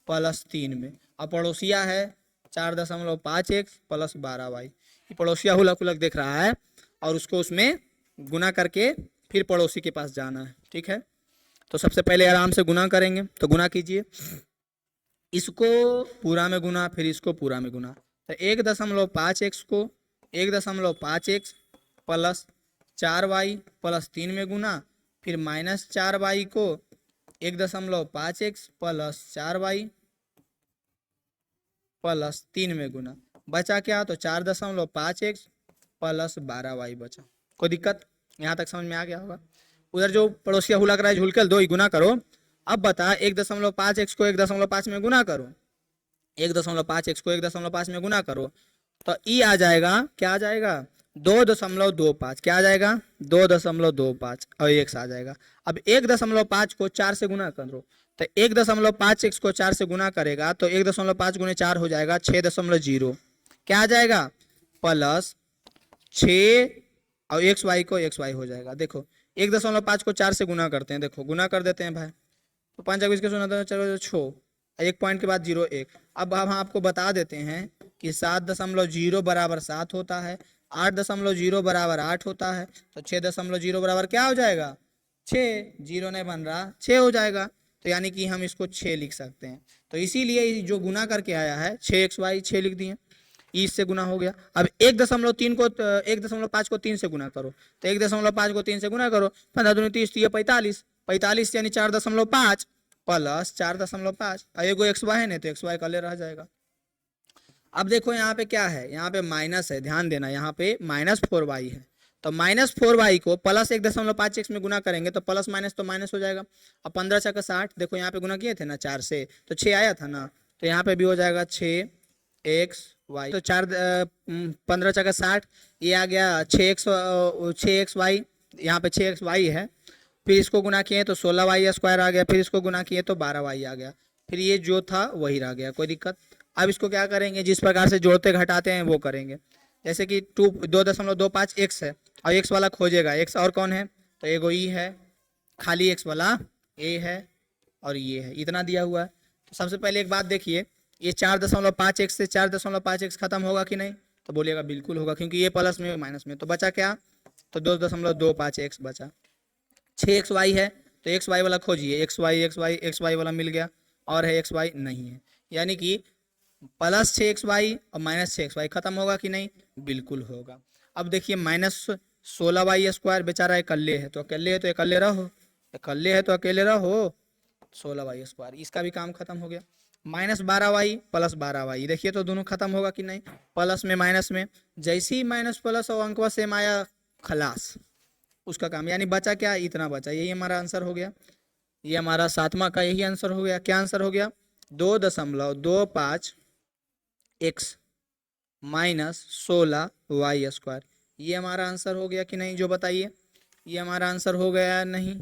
प्लस 3 में। अब पड़ोसिया है 4.5x प्लस 12y, ये पड़ोसिया हुलक हुलक देख रहा है और उसको उसमें गुना करके फिर पड़ोसी के पास जाना है, ठीक है। तो सबसे पहले आराम से गुना करेंगे, तो गुना कीजिए, इसको पूरा में गुना फिर इसको पूरा में गुना, तो 1.5x को 1.5x प्लस 4y प्लस 3 में गुना, फिर माइनस 4y को 1.5x प्लस 4y प्लस 3 में गुना, बचा क्या, तो 4.5x प्लस 12y बचा। कोई दिक्कत, यहाँ तक समझ में आ गया होगा। उधर जो पड़ोसिया हुलक रहा है झुलकर दो ही गुना करो। अब बता 1.5x को 1.5 में गुना करो, 1.5x को 1.5 में गुना करो तो ई आ जाएगा, क्या आ जाएगा 2.25, क्या आ जाएगा 2.25 और x आ जाएगा। अब 1.5 को 4 से गुना करो, तो 1.5x को 4 से गुना करेगा तो 1.5 गुने 4 हो जाएगा 6.0, क्या आ जाएगा प्लस 6 और एक्स वाई को एक्स वाई हो जाएगा। देखो 1.5 को 4 से गुना करते हैं, देखो गुना कर देते हैं भाई, तो 5 के सुना चलो 6, एक पॉइंट के बाद 0 1। अब हम आपको बता देते हैं कि 7.0 बराबर 7 होता है, 8.0 बराबर 8 होता है, तो 6.0 बराबर क्या हो जाएगा 6, 0 नहीं बन रहा 6 हो जाएगा, तो यानी कि हम इसको 6 लिख सकते हैं। तो इसीलिए जो गुना करके आया है 6xy 6 लिख दिए, इससे गुना हो गया। अब 1.3 को 1.5 को 3 से गुना करो, तो 1.5 को 3 से गुना करो, 15 दूनी 30, तो ये 45, 45 यानी 4.5 प्लस 4.5, एगो एक्स वाई है नहीं तो एक्स वाई का ले रह जाएगा। अब देखो यहाँ पे क्या है, यहाँ पे माइनस है, ध्यान देना, यहाँ पे -4y है, तो -4y को प्लस 1.5x में गुना करेंगे तो प्लस माइनस तो माइनस हो जाएगा। अब 15 × 60, देखो यहाँ पे गुना किए थे ना 4 से, तो 6 आया था ना, तो यहाँ पे भी हो जाएगा 6xy, तो 15 × 60 ये आ गया 6xy, यहाँ पे 6xy है, फिर इसको गुना किए तो 16y स्क्वायर आ गया, फिर इसको गुना किए तो 12y आ गया, फिर ये जो था वही रह गया, कोई दिक्कत। अब इसको क्या करेंगे, जिस प्रकार से जोड़ते घटाते हैं वो करेंगे, जैसे कि 2.25 x है और x वाला खोजेगा, x और कौन है, तो एगो ई है, खाली x वाला a है और ये है, इतना दिया हुआ है। तो सबसे पहले एक बात देखिए, ये 4.5x से 4.5x खत्म होगा कि नहीं, तो बोलिएगा बिल्कुल होगा, क्योंकि ये प्लस में माइनस में। तो बचा क्या, तो 2.25 एक्स बचा। 6xy है तो एक्स वाई वाला खोजिए, एक्स वाई वाला मिल गया, और है एक्स वाई नहीं है, यानी कि प्लस 6xy और माइनस 6xy खत्म होगा कि नहीं, बिल्कुल होगा। अब देखिए -16y² बेचारा अकेले है, तो अकेले है तो अकेले रहो, अकेले है तो अकेले रहो, 16y², इसका भी काम खत्म हो गया। -12y प्लस 12y, देखिए तो दोनों खत्म होगा कि नहीं, प्लस में माइनस में, जैसे ही माइनस प्लस और अंकवा सेम आया खलास उसका काम, यानी बचा क्या, इतना बचा, यही हमारा आंसर हो गया। ये हमारा 7वां का यही आंसर हो गया। क्या आंसर हो गया, 2.25 एक्स माइनस 16y², ये हमारा आंसर हो गया कि नहीं, जो बताइए, ये हमारा आंसर हो गया नहीं,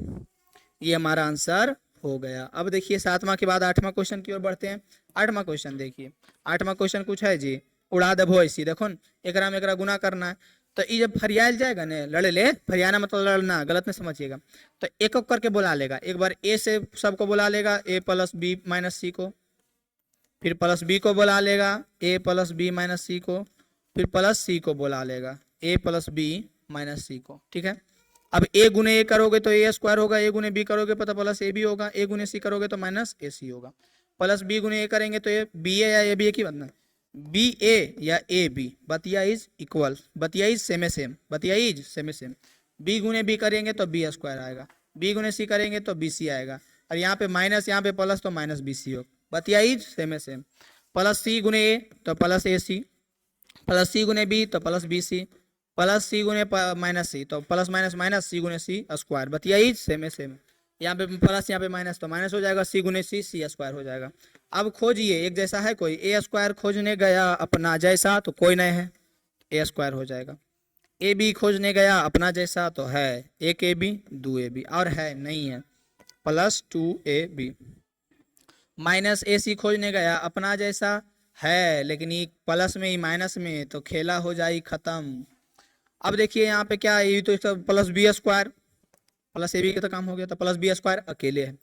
ये हमारा आंसर हो गया। अब देखिए 7वां के बाद 8वां क्वेश्चन की ओर बढ़ते हैं। 8वां क्वेश्चन देखिए, 8वां क्वेश्चन कुछ है जी, उड़ा देबो ऐसी, देखो न, एकरा में एकरा गुना करना है, तो ये जब फरियाल जाएगा ने, लड़े ले, फरियाना मतलब लड़ना, गलत नहीं समझिएगा, तो एक एक करके बुला लेगा, एक बार ए से सबको बुला लेगा, a + b - c को, फिर प्लस बी को बुला लेगा, a + b - c को, फिर प्लस सी को बुला लेगा, a + b - c को, ठीक है। अब a गुने a करोगे तो a² होगा, a गुने b करोगे तो प्लस ab होगा, a गुने c करोगे तो -ac होगा, प्लस b गुने a करेंगे तो ये ba या ab की बात, बी ए या ए बी, बतिया इज इक्वल, बतिया इज सेम सेम, बतिया इज सेम सेम, बी गुने बी करेंगे तो b² आएगा, बी गुने सी करेंगे तो bc आएगा, और यहाँ पे माइनस यहाँ पे प्लस तो -bc हो, बतिया इज सेम सेम। प्लस सी गुने ए तो प्लस ए सी, प्लस सी गुने बी तो प्लस बी सी, प्लस सी गुने माइनस सी तो प्लस माइनस माइनस सी गुने सी स्क्वायर, बतिया इज सेम सेम, यहाँ पे प्लस यहाँ पे माइनस तो माइनस हो जाएगा, सी गुने सी सी² हो जाएगा। अब खोजिए, एक जैसा है कोई, a² खोजने गया अपना जैसा तो कोई नहीं है, a² हो जाएगा, ए बी खोजने गया अपना जैसा तो है 1ab 2ab, और है नहीं है +2ab, माइनस ए सी खोजने गया अपना जैसा है, लेकिन ये प्लस में ही माइनस में, तो खेला हो जाए खत्म। अब देखिए यहाँ पे क्या है, ये तो plus b² plus A B का तो काम हो गया, तो प्लस b² अकेले है,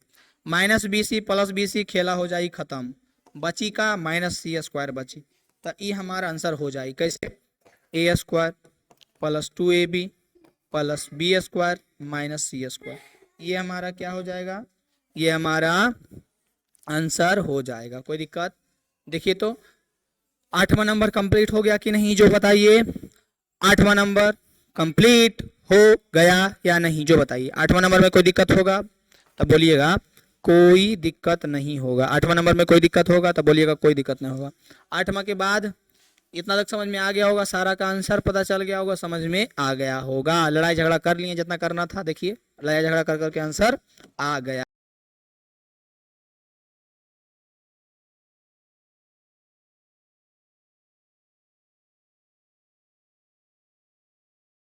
-bc प्लस bc खेला हो जाए खत्म, बची का -c² बची, तो ये हमारा आंसर हो जाए कैसे, a² + 2ab + b² - c², ये हमारा क्या हो जाएगा, ये हमारा आंसर हो जाएगा। कोई दिक्कत, देखिए तो 8वां नंबर कंप्लीट हो गया कि नहीं, जो बताइए, 8वां नंबर कंप्लीट हो गया या नहीं, जो बताइए, 8वां नंबर में कोई दिक्कत होगा तो बोलिएगा कोई दिक्कत नहीं होगा, 8वां नंबर में कोई दिक्कत होगा तो बोलिएगा कोई दिक्कत नहीं होगा। 8वां के बाद इतना तक समझ में आ गया होगा, सारा का आंसर पता चल गया होगा, समझ में आ गया होगा, लड़ाई झगड़ा कर लिए जितना करना था, देखिए लड़ाई झगड़ा कर करके आंसर आ गया।